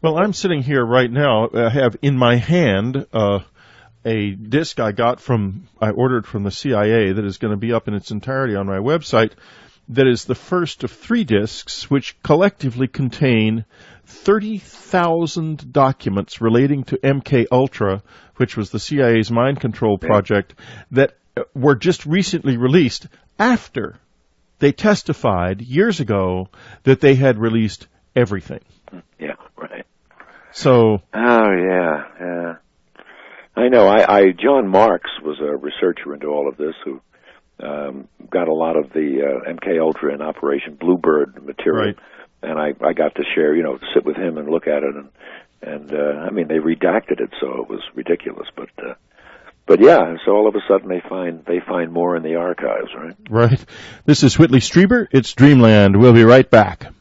Well, I'm sitting here right now. I have in my hand a disc I ordered from the CIA that is going to be up in its entirety on my website. That is the first of 3 discs, which collectively contain 30,000 documents relating to MKULTRA, which was the CIA's mind control project, that were just recently released after they testified years ago that they had released everything.
Yeah, right.
So.
Oh, yeah. I know. John Marks was a researcher into all of this who got a lot of the MKUltra and Operation Bluebird material.
Right.
And I got to share, sit with him and look at it, and I mean they redacted it, so it was ridiculous. But yeah, so all of a sudden they find more in the archives, right?
Right. This is Whitley Strieber. It's Dreamland. We'll be right back.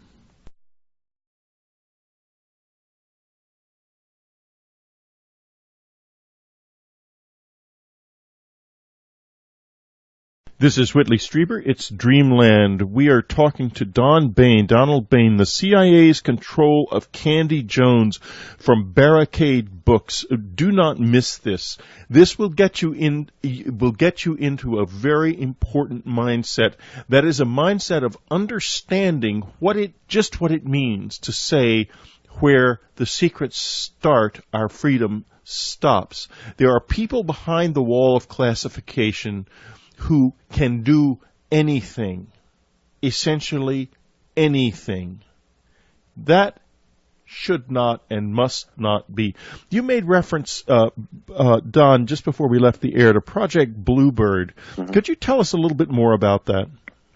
This is Whitley Strieber. It's Dreamland. We are talking to Donald Bain, the CIA's control of Candy Jones from Barricade Books. Do not miss this. This will get you into a very important mindset. That is a mindset of understanding what it means to say where the secrets start, our freedom stops. There are people behind the wall of classification who can do anything, essentially anything. That should not and must not be. You made reference, Don, just before we left the air, to Project Bluebird. Mm-hmm. Could you tell us a little bit more about that?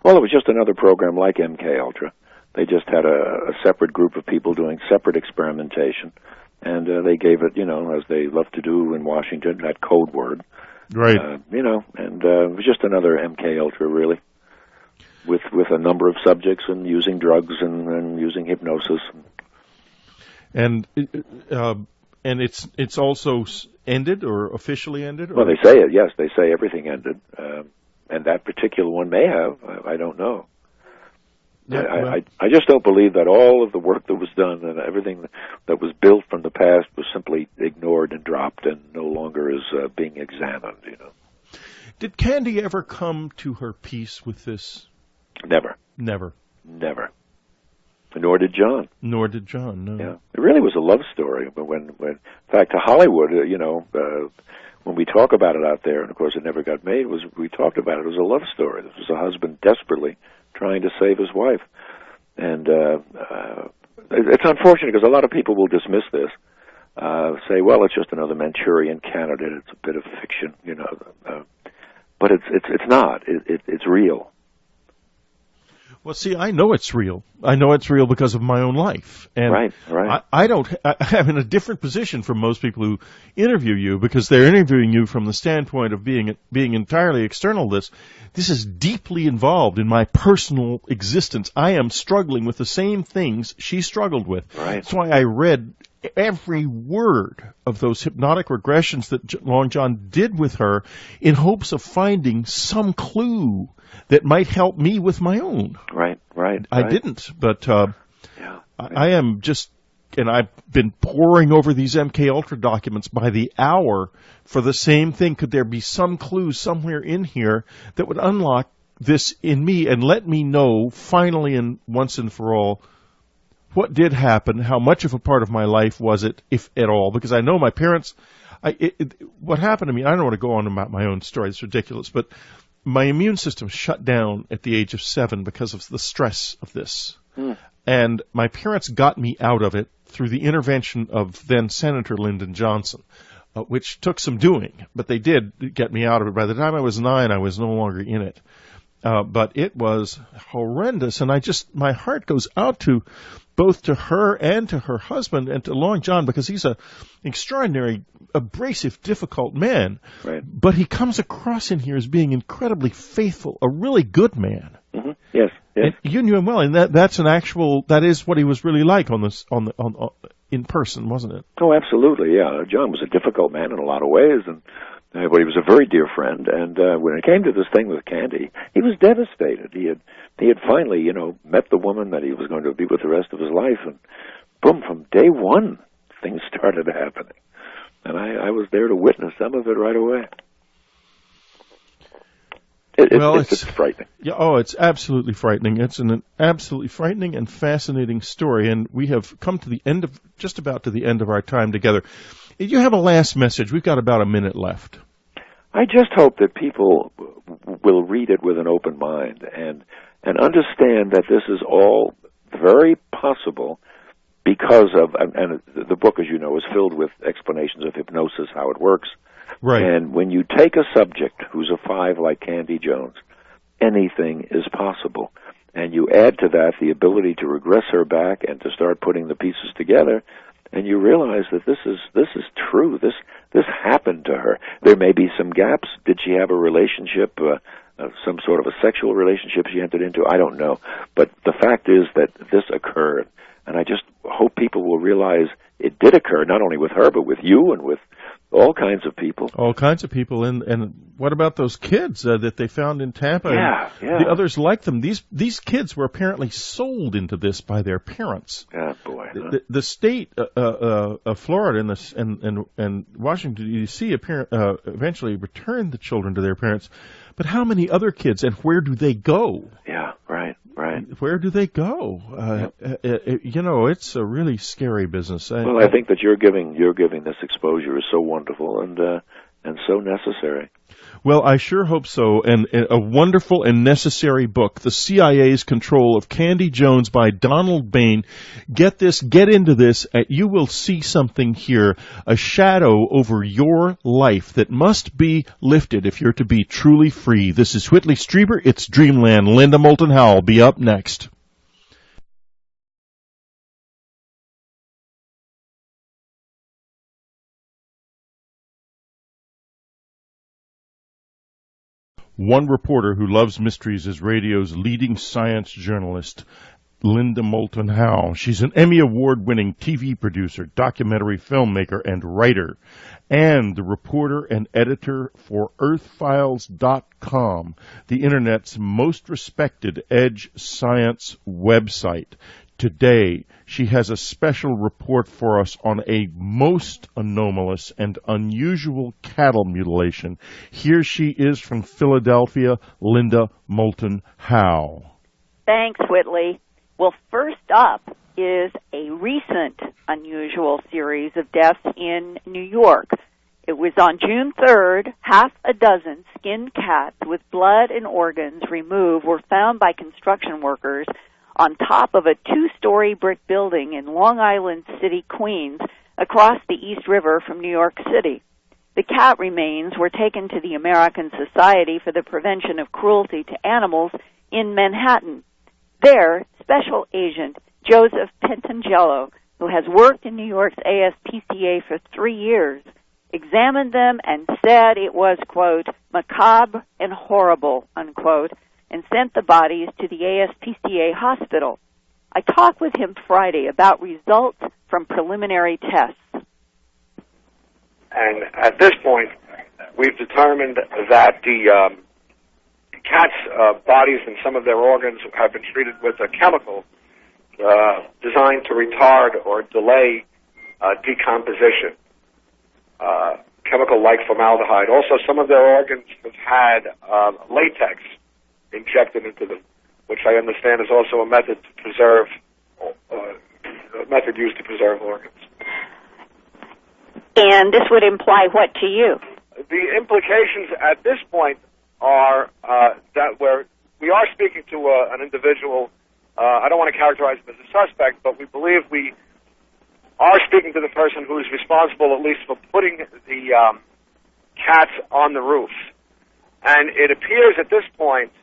Well, it was just another program like MKUltra They just had a separate group of people doing separate experimentation, and they gave it, as they love to do in Washington, that code word.
Right.
And it was just another MKUltra, really, with a number of subjects and using drugs and using hypnosis.
And it's also ended or officially ended? Or?
Well, they say it, yes. They say everything ended. And that particular one may have. I don't know. Yeah, I just don't believe that all of the work that was done and everything that was built from the past was simply ignored and dropped and no longer is being examined,
Did Candy ever come to her peace with this?
Never.
Never.
Nor did John.
No.
Yeah. It really was a love story. But when in fact, to Hollywood, when we talk about it out there, and of course it never got made, we talked about it as a love story. This was a husband desperately trying to save his wife. And it's unfortunate because a lot of people will dismiss this, say, well, it's just another Manchurian candidate. It's a bit of fiction, but it's not. It's real.
Well, see, I know it's real. I know it's real because of my own life. And
right.
I'm in a different position from most people who interview you because they're interviewing you from the standpoint of being entirely external to this. This is deeply involved in my personal existence. I am struggling with the same things she struggled with.
Right.
That's why I read every word of those hypnotic regressions that Long John did with her in hopes of finding some clue that might help me with my own.
Right.
I didn't, but I am just, and I've been poring over these MKUltra documents by the hour for the same thing. Could there be some clue somewhere in here that would unlock this in me and let me know finally and once and for all what did happen, how much of a part of my life was it, if at all? Because I know my parents, what happened to me, I don't want to go on about my own story, it's ridiculous, but my immune system shut down at the age of 7 because of the stress of this. And my parents got me out of it through the intervention of then Senator Lyndon Johnson, which took some doing, but they did get me out of it. By the time I was 9, I was no longer in it. But it was horrendous, and my heart goes out to both to her and to her husband and to Long John because he's an extraordinary, abrasive, difficult man.
Right.
But he comes across in here as being incredibly faithful, a really good man.
Mm-hmm. Yes.
And you knew him well, and that is what he was really like in person, wasn't it?
Oh, absolutely, yeah. John was a difficult man in a lot of ways, but he was a very dear friend. And when it came to this thing with Candy, he was devastated. He had finally, met the woman that he was going to be with the rest of his life, and boom, from day one, things started happening. And I was there to witness some of it right away. It's frightening.
Yeah, it's absolutely frightening. It's an absolutely frightening and fascinating story, and we have come to just about to the end of our time together. You have a last message. We've got about a minute left.
I just hope that people will read it with an open mind and understand that this is all very possible because of, and the book, as you know, is filled with explanations of hypnosis, how it works.
Right.
And when you take a subject who's a 5 like Candy Jones, anything is possible. And you add to that the ability to regress her back and to start putting the pieces together, and you realize that this is true. This happened to her. There may be some gaps. Did she have a relationship, some sort of a sexual relationship she entered into? I don't know. But the fact is that this occurred. And I just hope people will realize it did occur, not only with her, but with you and with all kinds of people.
All kinds of people. And what about those kids that they found in Tampa?
Yeah.
The others like them. These kids were apparently sold into this by their parents.
Yeah, boy.
The state of Florida and Washington, D.C. eventually returned the children to their parents. But how many other kids, and where do they go?
Yeah, right.
Where do they go? It's a really scary business.
Well, I think that you're giving this exposure is so wonderful and so necessary.
Well, I sure hope so. And a wonderful and necessary book, The CIA's Control of Candy Jones by Donald Bain. Get into this. You will see something here, a shadow over your life that must be lifted if you're to be truly free. This is Whitley Strieber. It's Dreamland. Linda Moulton Howell. Be up next. One reporter who loves mysteries is radio's leading science journalist, Linda Moulton Howe. She's an Emmy Award-winning TV producer, documentary filmmaker, and writer, and the reporter and editor for EarthFiles.com, the Internet's most respected edge science website. Today, she has a special report for us on a most anomalous and unusual cattle mutilation. Here she is from Philadelphia, Linda Moulton Howe.
Thanks, Whitley. Well, first up is a recent unusual series of deaths in New York. It was on June 3rd, half a dozen skinned cats with blood and organs removed were found by construction workers on top of a 2-story brick building in Long Island City, Queens, across the East River from New York City. The cat remains were taken to the American Society for the Prevention of Cruelty to Animals in Manhattan. There, Special Agent Joseph Pentangelo, who has worked in New York's ASPCA for 3 years, examined them and said it was, quote, macabre and horrible, unquote, and sent the bodies to the ASPCA hospital. I talked with him Friday about results from preliminary tests.
And at this point, we've determined that the cats' bodies and some of their organs have been treated with a chemical designed to retard or delay decomposition, chemical like formaldehyde. Also, some of their organs have had latex injected into them, which I understand is also a method to preserve, a method used to preserve organs.
And this would imply what to you?
The implications at this point are that we are speaking to an individual. I don't want to characterize him as a suspect, but we believe we are speaking to the person who is responsible, at least, for putting the cats on the roof. And it appears at this point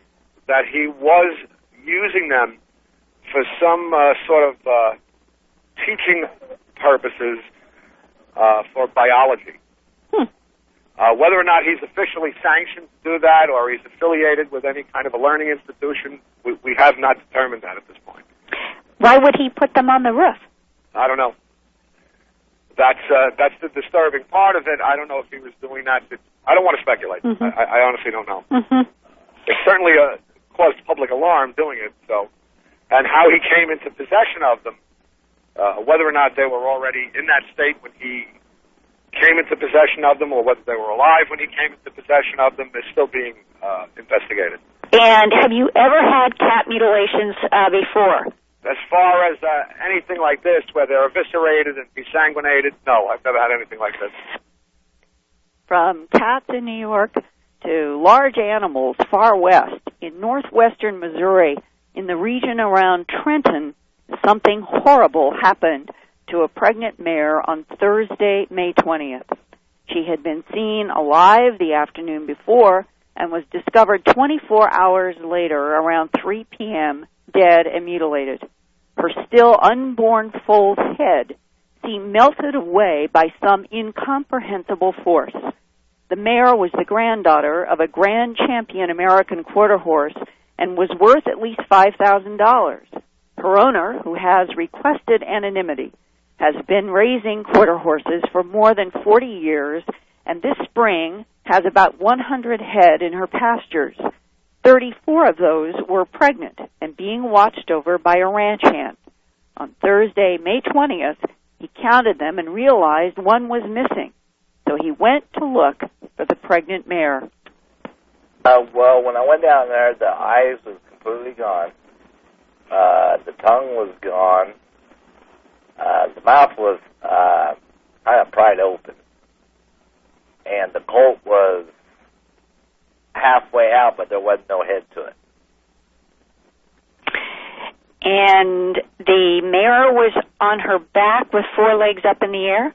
that he was using them for some sort of teaching purposes for biology. Whether or not he's officially sanctioned to do that or he's affiliated with any kind of a learning institution, we have not determined that at this point.
Why would he put them on the roof?
I don't know. That's the disturbing part of it. I don't know if he was doing that. I don't want to speculate.
Mm-hmm.
I honestly don't know.
Mm-hmm.
It certainly caused public alarm doing it. So, and how he came into possession of them, whether or not they were already in that state when he came into possession of them, or whether they were alive when he came into possession of them, is still being investigated.
And have you ever had cat mutilations before?
As far as anything like this, where they're eviscerated and desanguinated, no, I've never had anything like this.
From cats in New York to large animals far west, in northwestern Missouri, in the region around Trenton, something horrible happened to a pregnant mare on Thursday, May 20th. She had been seen alive the afternoon before and was discovered 24 hours later around 3 p.m., dead and mutilated. Her still unborn foal's head seemed melted away by some incomprehensible force. The mare was the granddaughter of a grand champion American quarter horse and was worth at least $5,000. Her owner, who has requested anonymity, has been raising quarter horses for more than 40 years, and this spring has about 100 head in her pastures. 34 of those were pregnant and being watched over by a ranch hand. On Thursday, May 20th, he counted them and realized one was missing. So he went to look for the pregnant mare.
Well, when I went down there, the eyes was completely gone. The tongue was gone. The mouth was kind of pried open. And the colt was halfway out, but there wasn't no head to it.
And the mare was on her back with 4 legs up in the air?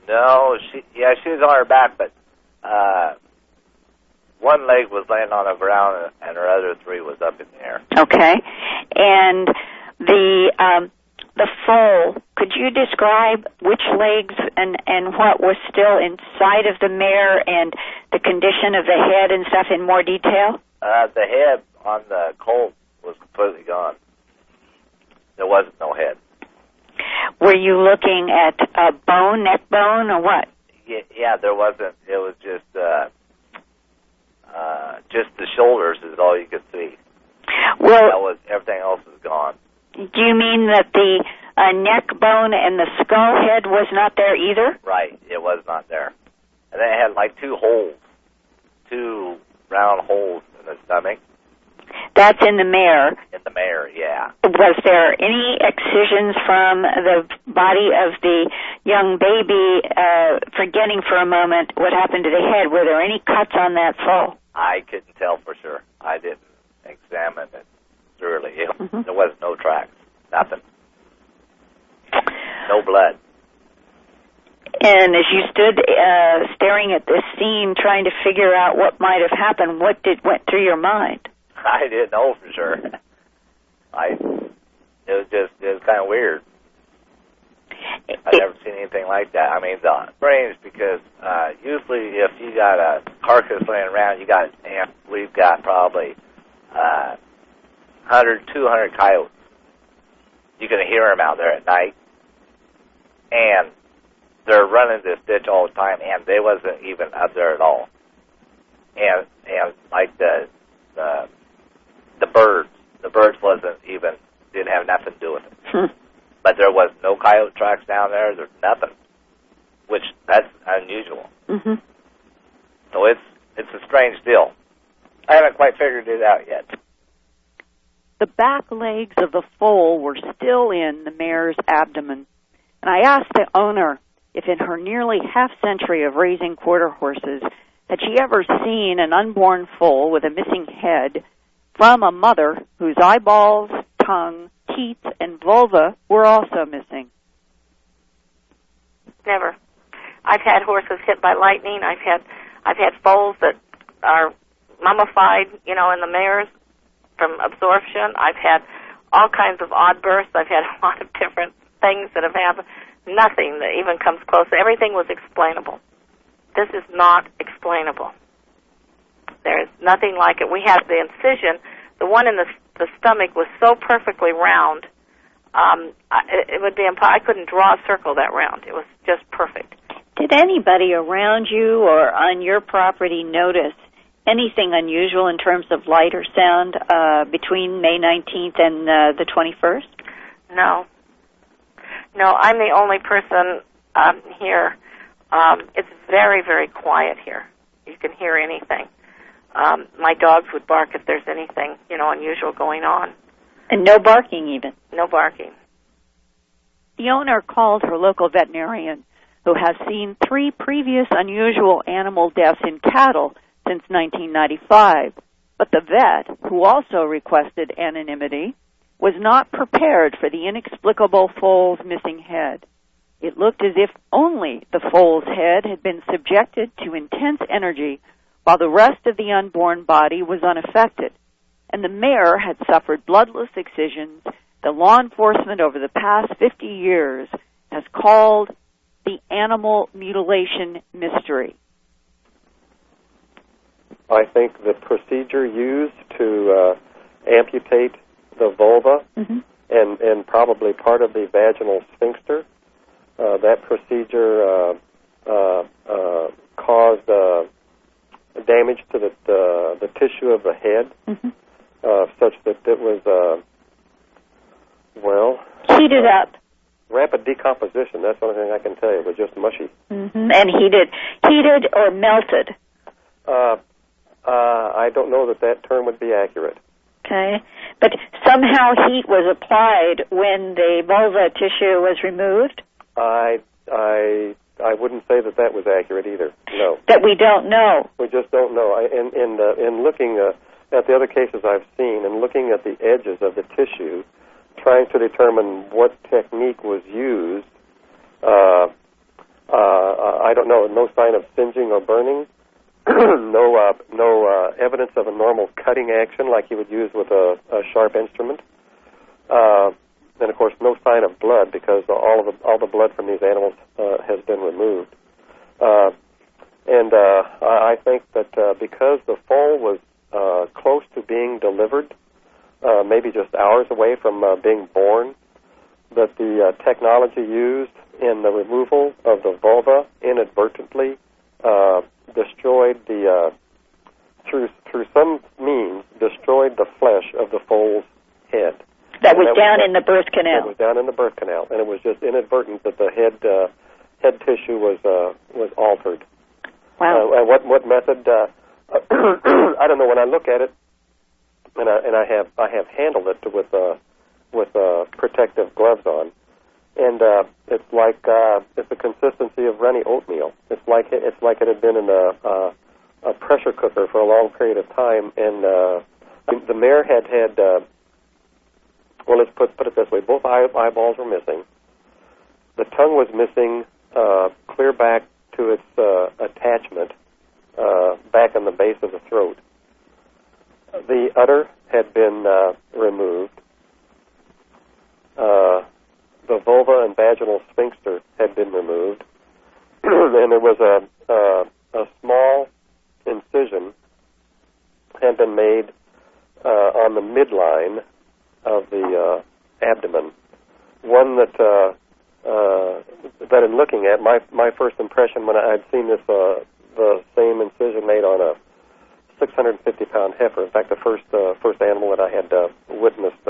No, she was on her back, but one leg was laying on the ground, and her other 3 was up in the air.
Okay. And the
the foal, could you describe which legs and what was still inside of the mare and the condition of the head and stuff in more detail?
The head on the colt was completely gone. There wasn't no head.
Were you looking at a bone, neck bone, or what?
Yeah, there wasn't. It was just the shoulders is all you could see.
Well,
everything else is gone.
Do you mean that the neck bone and the skull head was not there either?
Right, it was not there. And then it had like two round holes in the stomach.
That's in the mare.
In the mare, yeah.
Was there any excisions from the body of the young baby, forgetting for a moment what happened to the head? Were there any cuts on that foal?
I couldn't tell for sure. I didn't examine it thoroughly. There was no tracks, nothing. No blood.
And as you stood staring at this scene, trying to figure out what might have happened, what went through your mind?
I didn't know for sure. It was kind of weird. I've never seen anything like that. I mean, it's strange because usually if you got a carcass laying around, we've got probably 100, 200 coyotes. You can hear them out there at night, and they're running this ditch all the time, and they wasn't even up there at all. And like the birds didn't have nothing to do with it. But there was no coyote tracks down there. There's nothing, that's unusual. So it's a strange deal. I haven't quite figured it out yet.
The back legs of the foal were still in the mare's abdomen, and I asked the owner if in her nearly half-century of raising quarter horses had she ever seen an unborn foal with a missing head from a mother whose eyeballs, tongue, teeth, and vulva were also missing.
Never. I've had horses hit by lightning. I've had foals that are mummified, in the mares from absorption. I've had all kinds of odd births. I've had a lot of different things that have happened. Nothing that even comes close. Everything was explainable. This is not explainable. There is nothing like it. We had the incision. The one in the stomach was so perfectly round. It would be impossible. I couldn't draw a circle that round. It was just perfect.
Did anybody around you or on your property notice anything unusual in terms of light or sound between May 19th and the 21st?
No, I'm the only person here. It's very, very quiet here. You can hear anything. My dogs would bark if there's anything, unusual going on.
And no barking even?
No barking.
The owner called her local veterinarian, who has seen 3 previous unusual animal deaths in cattle since 1995. But the vet, who also requested anonymity, was not prepared for the inexplicable foal's missing head. It looked as if only the foal's head had been subjected to intense energy while the rest of the unborn body was unaffected, and the mare had suffered bloodless excisions the law enforcement over the past 50 years has called the animal mutilation mystery.
I think the procedure used to amputate the vulva and probably part of the vaginal sphincter, that procedure caused damage to the tissue of the head, such that it was,
heated up.
Rapid decomposition. That's the only thing I can tell you. It was just mushy.
And heated or melted.
I don't know that term would be accurate.
Okay, but somehow heat was applied when the vulva tissue was removed.
I wouldn't say that was accurate either. No.
That we don't know.
We just don't know. In looking at the other cases I've seen and looking at the edges of the tissue, trying to determine what technique was used, I don't know. No sign of singeing or burning. No evidence of a normal cutting action like you would use with a sharp instrument. and of course no sign of blood because all the blood from these animals has been removed. I think that because the foal was close to being delivered, maybe just hours away from being born, that the technology used in the removal of the vulva inadvertently destroyed the through some means destroyed the flesh of the foal's head.
That was down in the birth canal.
It was down in the birth canal, and it was just inadvertent that the head tissue was altered.
Wow.
And what method? I don't know. When I look at it, and I have handled it with protective gloves on, and it's like it's the consistency of runny oatmeal. It's like it had been in a pressure cooker for a long period of time, and the mare had well, let's put it this way: both eyeballs were missing. The tongue was missing, clear back to its attachment, back in the base of the throat. The udder had been removed. The vulva and vaginal sphincter had been removed, and there was a small incision had been made on the midline of the abdomen. One that in looking at my first impression when I had seen this the same incision made on a 650-pound heifer. In fact, the first animal that I had witnessed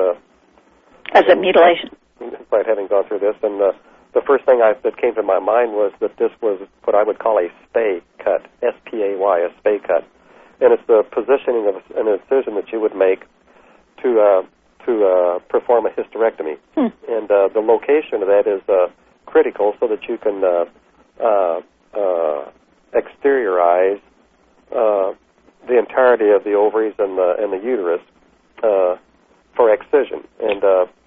as a mutilation.
Despite having gone through this, and the first thing that came to my mind was that this was what I would call a spay cut, S-P-A-Y, a spay cut, and it's the positioning of an incision that you would make to perform a hysterectomy, and the location of that is critical so that you can exteriorize the entirety of the ovaries and the uterus for excision. And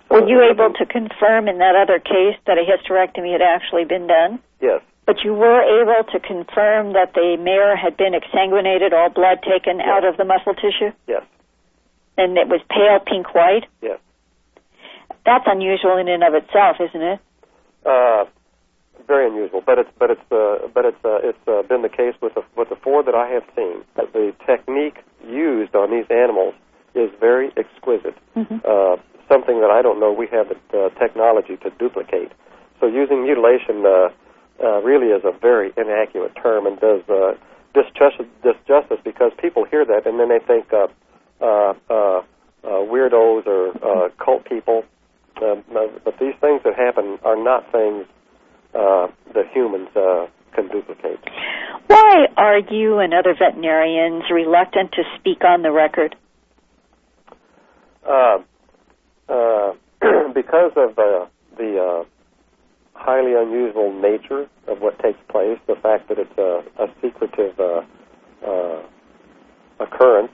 were you able to confirm in that other case that a hysterectomy had actually been done?
Yes.
But you were able to confirm that the mare had been exsanguinated, all blood taken out of the muscle tissue?
Yes. And
it was pale pink-white?
Yes.
That's unusual in and of itself, isn't it?
Very unusual, but it's been the case with the four that I have seen. The technique used on these animals is very exquisite. Mm-hmm. Something that I don't know we have the technology to duplicate. So using mutilation really is a very inaccurate term and does disjustice because people hear that and then they think weirdos or cult people. But these things that happen are not things that humans can duplicate.
Why are you and other veterinarians reluctant to speak on the record?
Because of the highly unusual nature of what takes place, the fact that it's a secretive occurrence,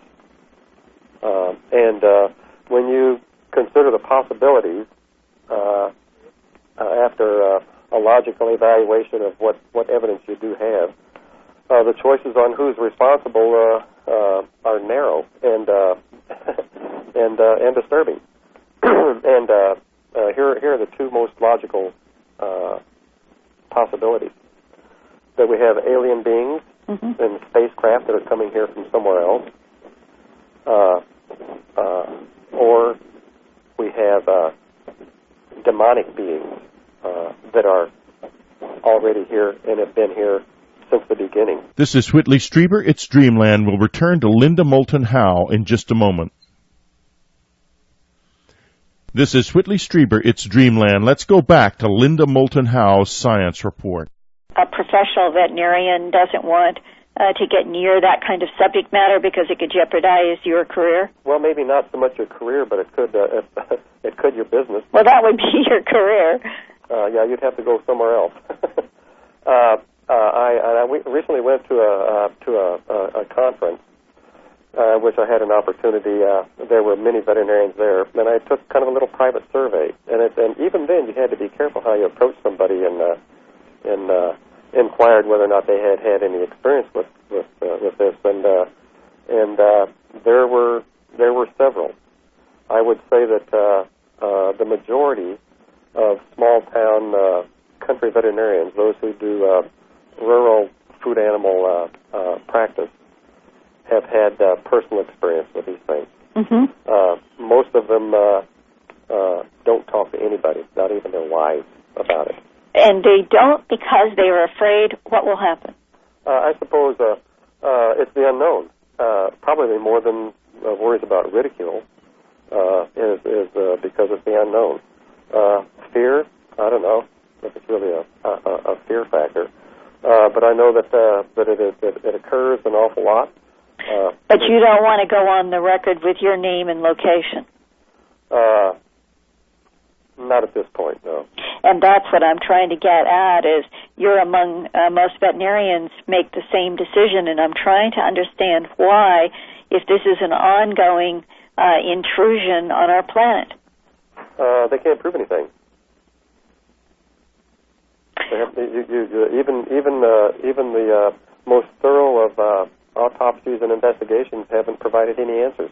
and when you consider the possibilities after a logical evaluation of what evidence you do have, the choices on who's responsible are narrow and disturbing. And here are the two most logical possibilities: that we have alien beings and spacecraft that are coming here from somewhere else, or we have demonic beings that are already here and have been here since the beginning.
This is Whitley Strieber. It's Dreamland. We'll return to Linda Moulton Howe in just a moment. This is Whitley Strieber. It's Dreamland. Let's go back to Linda Moulton Howe's science report.
A professional veterinarian doesn't want to get near that kind of subject matter because it could jeopardize your career?
Well, maybe not so much your career, but it could your business.
Well, that would be your career.
Yeah, you'd have to go somewhere else. I recently went to a conference, which I had an opportunity. There were many veterinarians there, and I took kind of a little private survey. And even then, you had to be careful how you approached somebody and inquired whether or not they had had any experience with this. And there were several. I would say that the majority of small-town country veterinarians, those who do rural food animal practice, have had personal experience with these things. Mm-hmm. Most of them don't talk to anybody, not even their wives, about it.
And they don't because they are afraid what will happen?
I suppose it's the unknown. Probably more than worries about ridicule is because it's the unknown. Fear, I don't know if it's really a fear factor. But I know that it occurs an awful lot.
But you don't want to go on the record with your name and location?
Not at this point, no.
And that's what I'm trying to get at, is you're among most veterinarians make the same decision, and I'm trying to understand why, if this is an ongoing intrusion on our planet.
They can't prove anything. They have, even the most thorough of autopsies and investigations haven't provided any answers.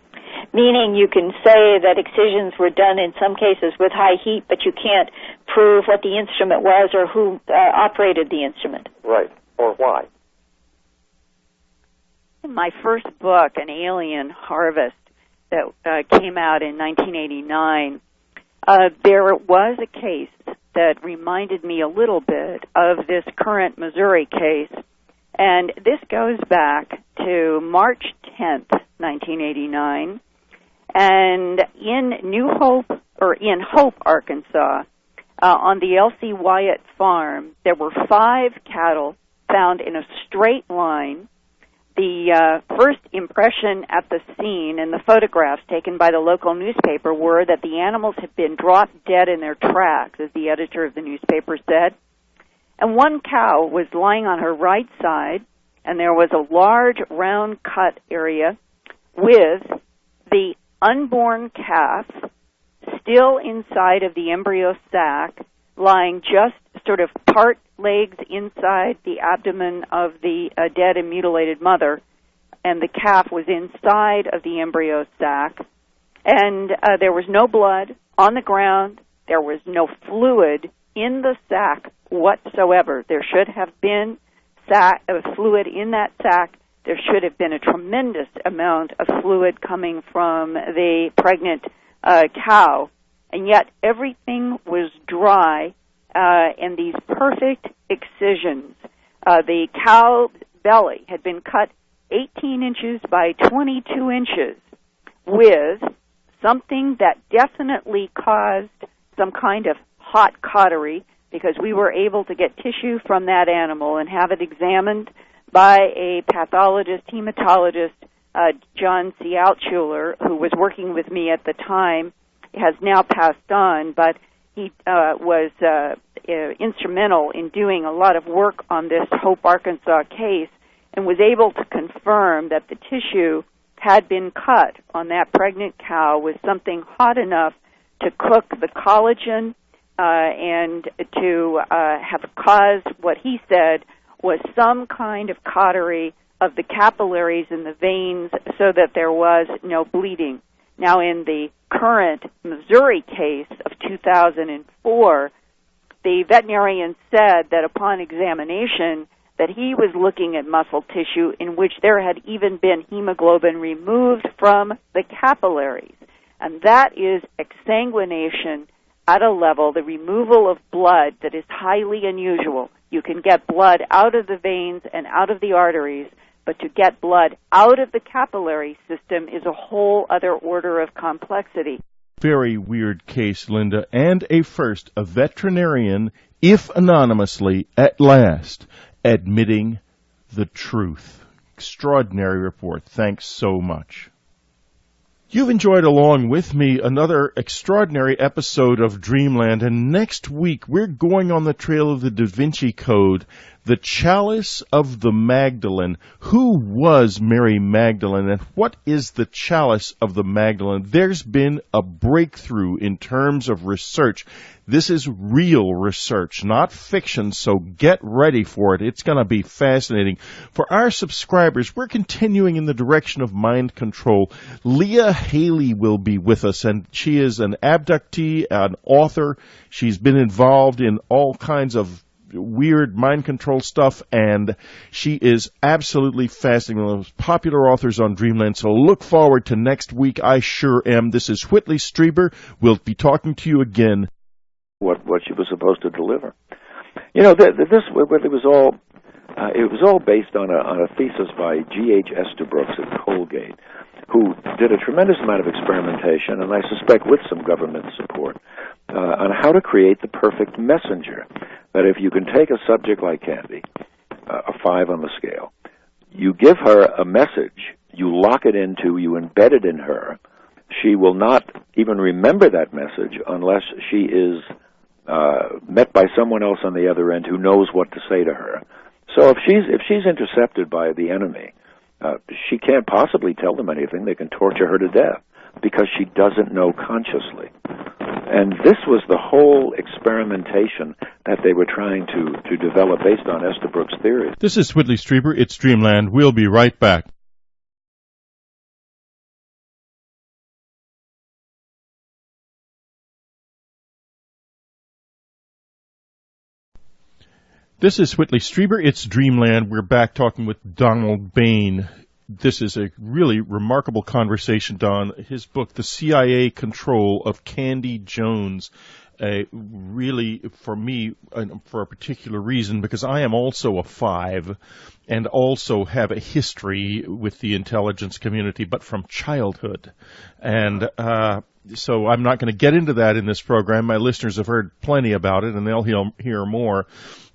Meaning you can say that excisions were done in some cases with high heat, but you can't prove what the instrument was or who operated the instrument.
Right, or why.
In my first book, An Alien Harvest, that came out in 1989, there was a case that reminded me a little bit of this current Missouri case, and this goes back to March 10th, 1989, and in Hope, Arkansas, on the L.C. Wyatt farm, there were 5 cattle found in a straight line. The first impression at the scene and the photographs taken by the local newspaper were that the animals had been dropped dead in their tracks, as the editor of the newspaper said. And one cow was lying on her right side, and there was a large round cut area with the unborn calf still inside of the embryo sac, lying just sort of part legs inside the abdomen of the dead and mutilated mother, and the calf was inside of the embryo sac. And there was no blood on the ground. There was no fluid in the sac whatsoever. There should have been fluid in that sac. There should have been a tremendous amount of fluid coming from the pregnant cow, and yet everything was dry and these perfect excisions. The cow belly had been cut 18 inches by 22 inches with something that definitely caused some kind of hot cautery, because we were able to get tissue from that animal and have it examined by a pathologist, hematologist, John C. Altshuler, who was working with me at the time, has now passed on, but he was instrumental in doing a lot of work on this Hope, Arkansas case, and was able to confirm that the tissue had been cut on that pregnant cow with something hot enough to cook the collagen and to have caused what he said was some kind of cautery of the capillaries in the veins so that there was no bleeding. Now, in the current Missouri case of 2004, the veterinarian said that upon examination that he was looking at muscle tissue in which there had even been hemoglobin removed from the capillaries. And that is exsanguination at a level, the removal of blood, that is highly unusual. You can get blood out of the veins and out of the arteries, but to get blood out of the capillary system is a whole other order of complexity.
Very weird case, Linda, and a veterinarian, if anonymously, at last, admitting the truth. Extraordinary report. Thanks so much. You've enjoyed along with me another extraordinary episode of Dreamland, and next week we're going on the trail of the Da Vinci Code, the Chalice of the Magdalene. Who was Mary Magdalene, and what is the Chalice of the Magdalene? There's been a breakthrough in terms of research This is real research, not fiction, so get ready for it. It's going to be fascinating. For our subscribers, we're continuing in the direction of mind control. Leah Haley will be with us, and she is an abductee, an author. She's been involved in all kinds of weird mind control stuff, and she is absolutely fascinating, one of the most popular authors on Dreamland. So look forward to next week. I sure am. This is Whitley Strieber. We'll be talking to you again.
What she was supposed to deliver. You know, it was all based on a thesis by G.H. Estabrooks at Colgate, who did a tremendous amount of experimentation, and I suspect with some government support, on how to create the perfect messenger. That if you can take a subject like Candy, a 5 on the scale, you give her a message, you lock it into, you embed it in her, she will not even remember that message unless she is met by someone else on the other end who knows what to say to her. So if she's intercepted by the enemy, she can't possibly tell them anything. They can torture her to death because she doesn't know consciously. And this was the whole experimentation that they were trying to develop based on Estabrooks' theories.
This is Whitley Strieber. It's Dreamland. We'll be right back. This is Whitley Strieber. It's Dreamland. We're back talking with Donald Bain. This is a really remarkable conversation, Don. His book, The CIA Control of Candy Jones, really, for me, for a particular reason, because I am also a 5 and also have a history with the intelligence community, but from childhood. And so I'm not going to get into that in this program. My listeners have heard plenty about it, and they'll hear more.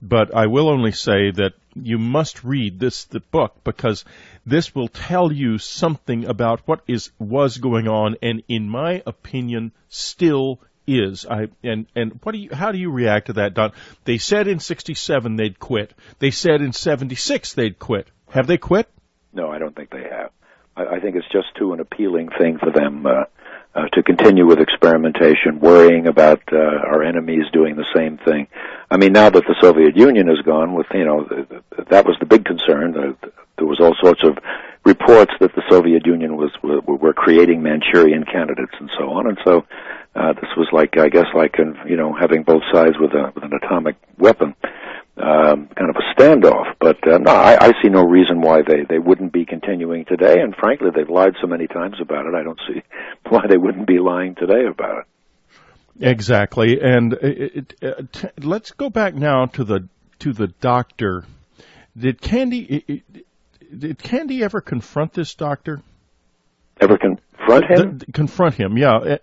But I will only say that you must read the book, because this will tell you something about what was going on, and in my opinion, still is. How do you react to that, Don? They said in 1967 they'd quit. They said in 1976 they'd quit. Have they quit?
No, I don't think they have. I think it's just an appealing thing for them to continue with experimentation, worrying about our enemies doing the same thing. I mean, now that the Soviet Union is gone, that was the big concern. There was all sorts of reports that the Soviet Union were creating Manchurian candidates and so on, and so this was having both sides with an atomic weapon, kind of a standoff. But no, I see no reason why they wouldn't be continuing today, and frankly, they've lied so many times about it, I don't see why they wouldn't be lying today about it.
Exactly, and let's go back now to the doctor. Did Candy ever confront this doctor?
Ever confront him?
Confront him, yeah.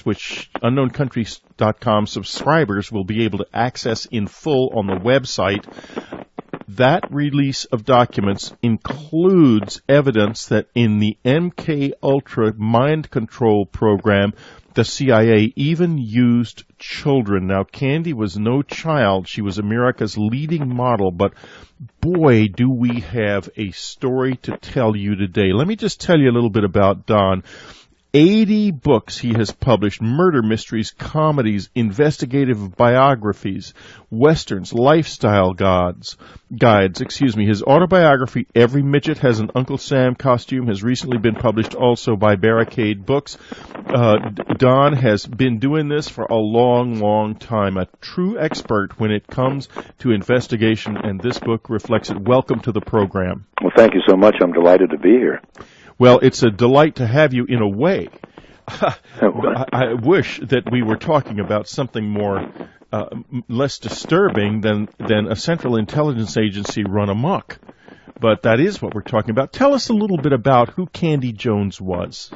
Which UnknownCountries.com subscribers will be able to access in full on the website. That release of documents includes evidence that in the MKULTRA mind control program, the CIA even used children. Now, Candy was no child. She was America's leading model, but boy, do we have a story to tell you today. Let me just tell you a little bit about Don. 80 books he has published: murder mysteries, comedies, investigative biographies, westerns, lifestyle guides. His autobiography, Every Midget Has an Uncle Sam Costume, has recently been published also by Barricade Books. Don has been doing this for a long, long time, a true expert when it comes to investigation, and this book reflects it. Welcome to the program.
Well, thank you so much. I'm delighted to be here.
Well, it's a delight to have you in a way. I wish that we were talking about something more less disturbing than a Central Intelligence Agency run amok. But that is what we're talking about. Tell us a little bit about who Candy Jones was.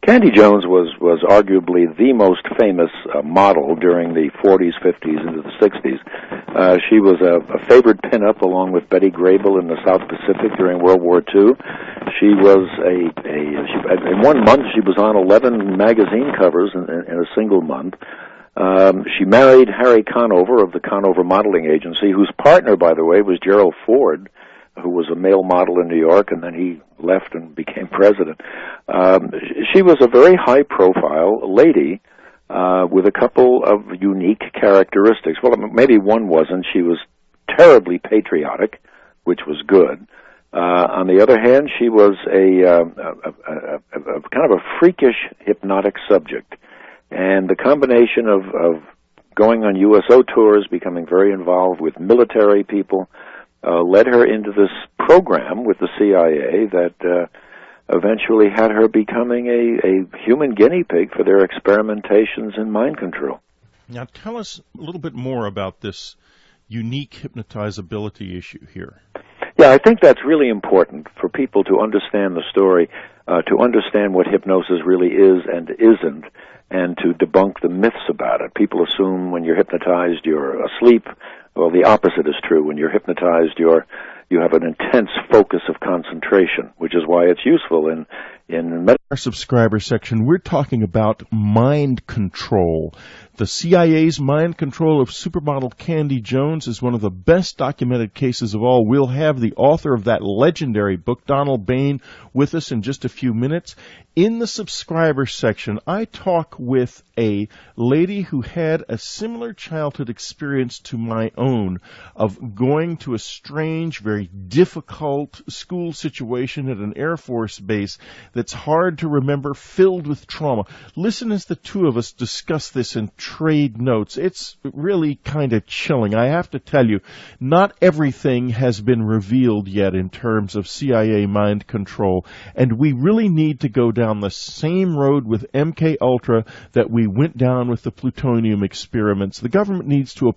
Candy Jones was arguably the most famous model during the 40s, 50s, into the 60s. She was a favored pinup along with Betty Grable in the South Pacific during World War II. She was in 1 month she was on 11 magazine covers in a single month. She married Harry Conover of the Conover Modeling Agency, whose partner, by the way, was Gerald Ford, who was a male model in New York, and then he left and became president. She was a very high-profile lady with a couple of unique characteristics. Well, maybe one wasn't. She was terribly patriotic, which was good. On the other hand, she was a kind of a freakish hypnotic subject. And the combination of going on USO tours, becoming very involved with military people, led her into this program with the CIA that eventually had her becoming a human guinea pig for their experimentations in mind control.
Now tell us a little bit more about this unique hypnotizability issue here.
Yeah, I think that's really important for people to understand the story, to understand what hypnosis really is and isn't, and to debunk the myths about it. People assume when you're hypnotized you're asleep. Well, the opposite is true. When you're hypnotized, you have an intense focus of concentration, which is why it's useful in
our subscriber section. We're talking about mind control. The CIA's mind control of supermodel Candy Jones is one of the best documented cases of all. We'll have the author of that legendary book, Donald Bain, with us in just a few minutes. In the subscriber section, I talk with a lady who had a similar childhood experience to my own of going to a strange, very difficult school situation at an Air Force base that's hard to remember, filled with trauma. Listen as the two of us discuss this and trade notes. It's really kind of chilling. I have to tell you, not everything has been revealed yet in terms of CIA mind control, and we really need to go down the same road with MKULTRA that we went down with the plutonium experiments. The government needs to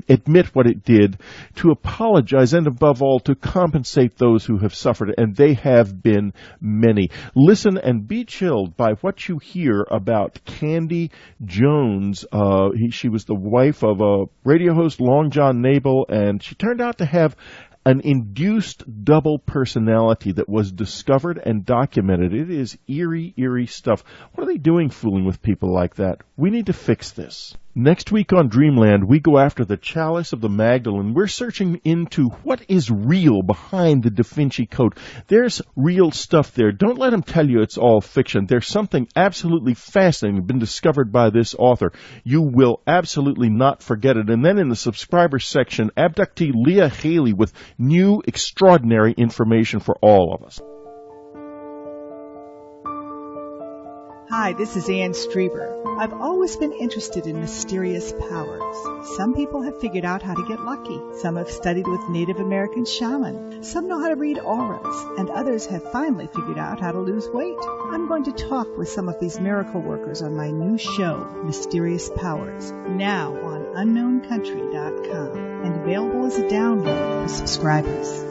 admit what it did, to apologize, and above all, to compensate those who have suffered, and they have been many. Listen and be chilled by what you hear about Candy Jones. She was the wife of a radio host, Long John Nabel, and she turned out to have an induced double personality that was discovered and documented. It is eerie, eerie stuff. What are they doing fooling with people like that? We need to fix this. Next week on Dreamland, we go after the Chalice of the Magdalene. We're searching into what is real behind the Da Vinci Code. There's real stuff there. Don't let them tell you it's all fiction. There's something absolutely fascinating been discovered by this author. You will absolutely not forget it. And then in the subscriber section, abductee Leah Haley with new extraordinary information for all of us.
Hi, this is Ann Strieber. I've always been interested in mysterious powers. Some people have figured out how to get lucky. Some have studied with Native American shamans. Some know how to read auras, and others have finally figured out how to lose weight. I'm going to talk with some of these miracle workers on my new show, Mysterious Powers, now on unknowncountry.com and available as a download for subscribers.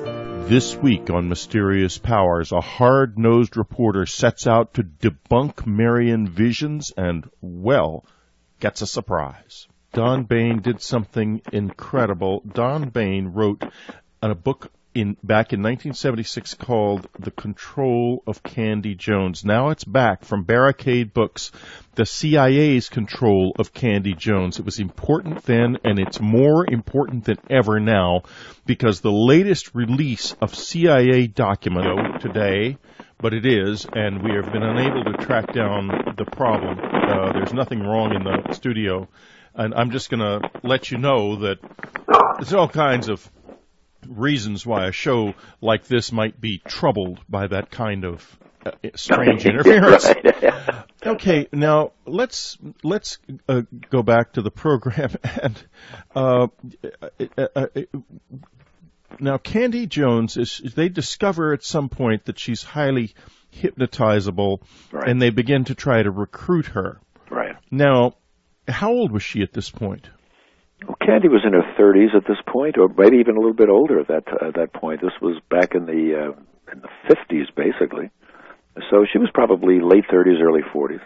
This week on Mysterious Powers, a hard-nosed reporter sets out to debunk Marian visions and, well, gets a surprise. Don Bain did something incredible. Don Bain wrote a book back in 1976 called The Control of Candy Jones. Now it's back from Barricade Books, the CIA's control of Candy Jones. It was important then, and it's more important than ever now, because the latest release of CIA document today, but it is, and we have been unable to track down the problem. There's nothing wrong in the studio, and I'm just going to let you know that there's all kinds of reasons why a show like this might be troubled by that kind of strange interference.
Right.
Okay, now let's go back to the program. And now Candy Jones they discover at some point that she's highly hypnotizable,
right,
and they begin to try to recruit her.
Right.
Now, how old was she at this point?
Well, Candy was in her 30s at this point, or maybe even a little bit older at that point. This was back in the 50s, basically. So she was probably late 30s, early 40s.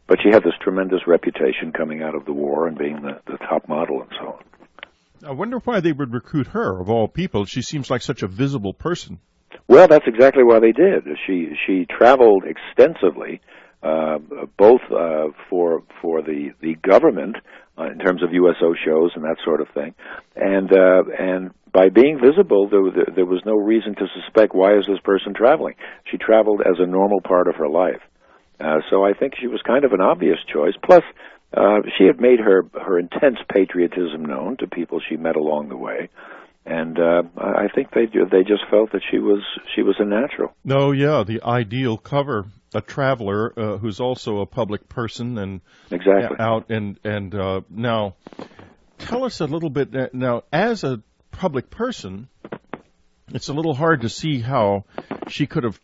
But she had this tremendous reputation coming out of the war and being the top model and so on.
I wonder why they would recruit her, of all people. She seems like such a visible person.
Well, that's exactly why they did. She traveled extensively, both for the government in terms of USO shows and that sort of thing, and by being visible, there was no reason to suspect, why is this person traveling? She traveled as a normal part of her life. So I think she was kind of an obvious choice. Plus, she had made her intense patriotism known to people she met along the way. And I think they just felt that she was a natural.
Oh, yeah, the ideal cover, a traveler who's also a public person and
exactly
out. And now, tell us a little bit, now, as a public person, it's a little hard to see how she could have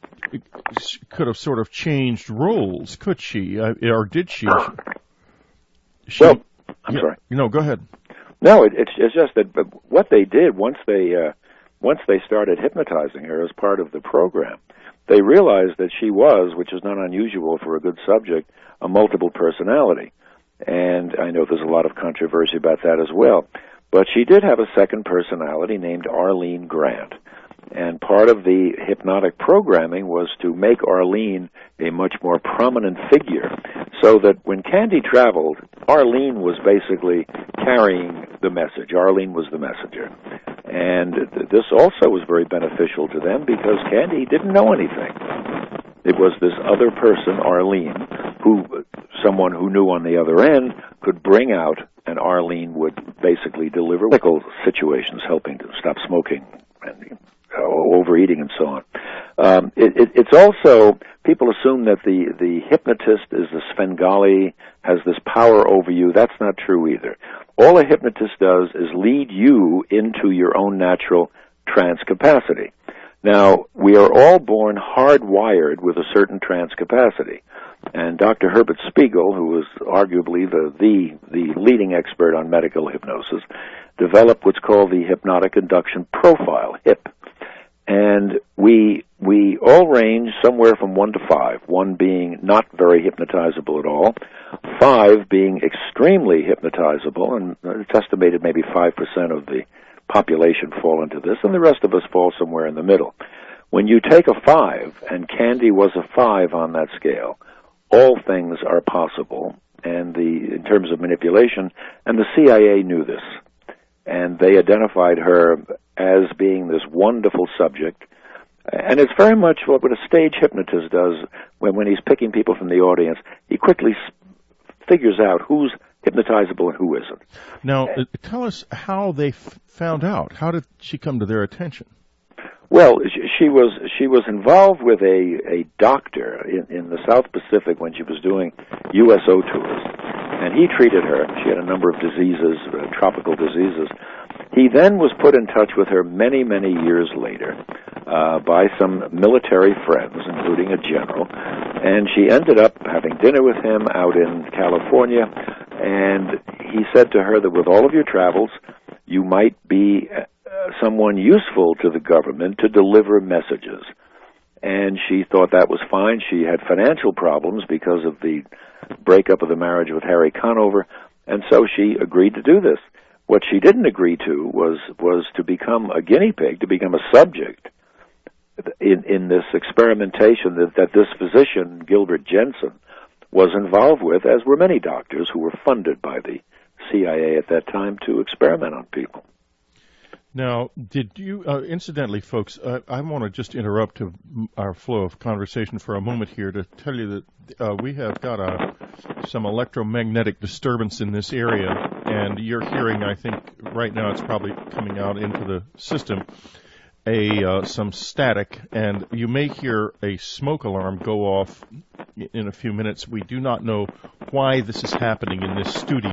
sort of changed roles, could she? Or did she?
Well, I'm sorry.
No, go ahead.
No, it's just that what they did once they started hypnotizing her as part of the program, they realized that she was, which is not unusual for a good subject, a multiple personality. And I know there's a lot of controversy about that as well. But she did have a second personality named Arlene Grant. And part of the hypnotic programming was to make Arlene a much more prominent figure, so that when Candy traveled, Arlene was basically carrying the message. Arlene was the messenger. And this also was very beneficial to them because Candy didn't know anything. It was this other person, Arlene, someone who knew on the other end could bring out, and Arlene would basically deliver medical situations, helping to stop smoking and overeating and so on. It's also, people assume that the hypnotist is the Svengali, has this power over you. That's not true either. All a hypnotist does is lead you into your own natural trance capacity. Now, we are all born hardwired with a certain trance capacity. And Dr. Herbert Spiegel, who was arguably the leading expert on medical hypnosis, developed what's called the hypnotic induction profile, HIP. And we all range somewhere from 1 to 5, 1 being not very hypnotizable at all, 5 being extremely hypnotizable, and it's estimated maybe 5% of the population fall into this, and the rest of us fall somewhere in the middle. When you take a 5, and Candy was a 5 on that scale, all things are possible, and in terms of manipulation, and the CIA knew this. And they identified her as being this wonderful subject. And it's very much what a stage hypnotist does when he's picking people from the audience. He quickly figures out who's hypnotizable and who isn't.
Now, tell us how they found out. How did she come to their attention?
Well, she was involved with a doctor in the South Pacific when she was doing USO tours, and he treated her. She had a number of diseases, tropical diseases. He then was put in touch with her many, many years later by some military friends, including a general, and she ended up having dinner with him out in California, and he said to her that with all of your travels, you might be someone useful to the government to deliver messages. And she thought that was fine. She had financial problems because of the breakup of the marriage with Harry Conover, and so she agreed to do this. What she didn't agree to was to become a guinea pig, to become a subject in this experimentation that this physician, Gilbert Jensen, was involved with, as were many doctors who were funded by the CIA at that time to experiment on people.
Now, did you, incidentally, folks, I want to just interrupt our flow of conversation for a moment here to tell you that we have got some electromagnetic disturbance in this area, and you're hearing, I think, right now it's probably coming out into the system, some static, and you may hear a smoke alarm go off in a few minutes. We do not know why this is happening in this studio.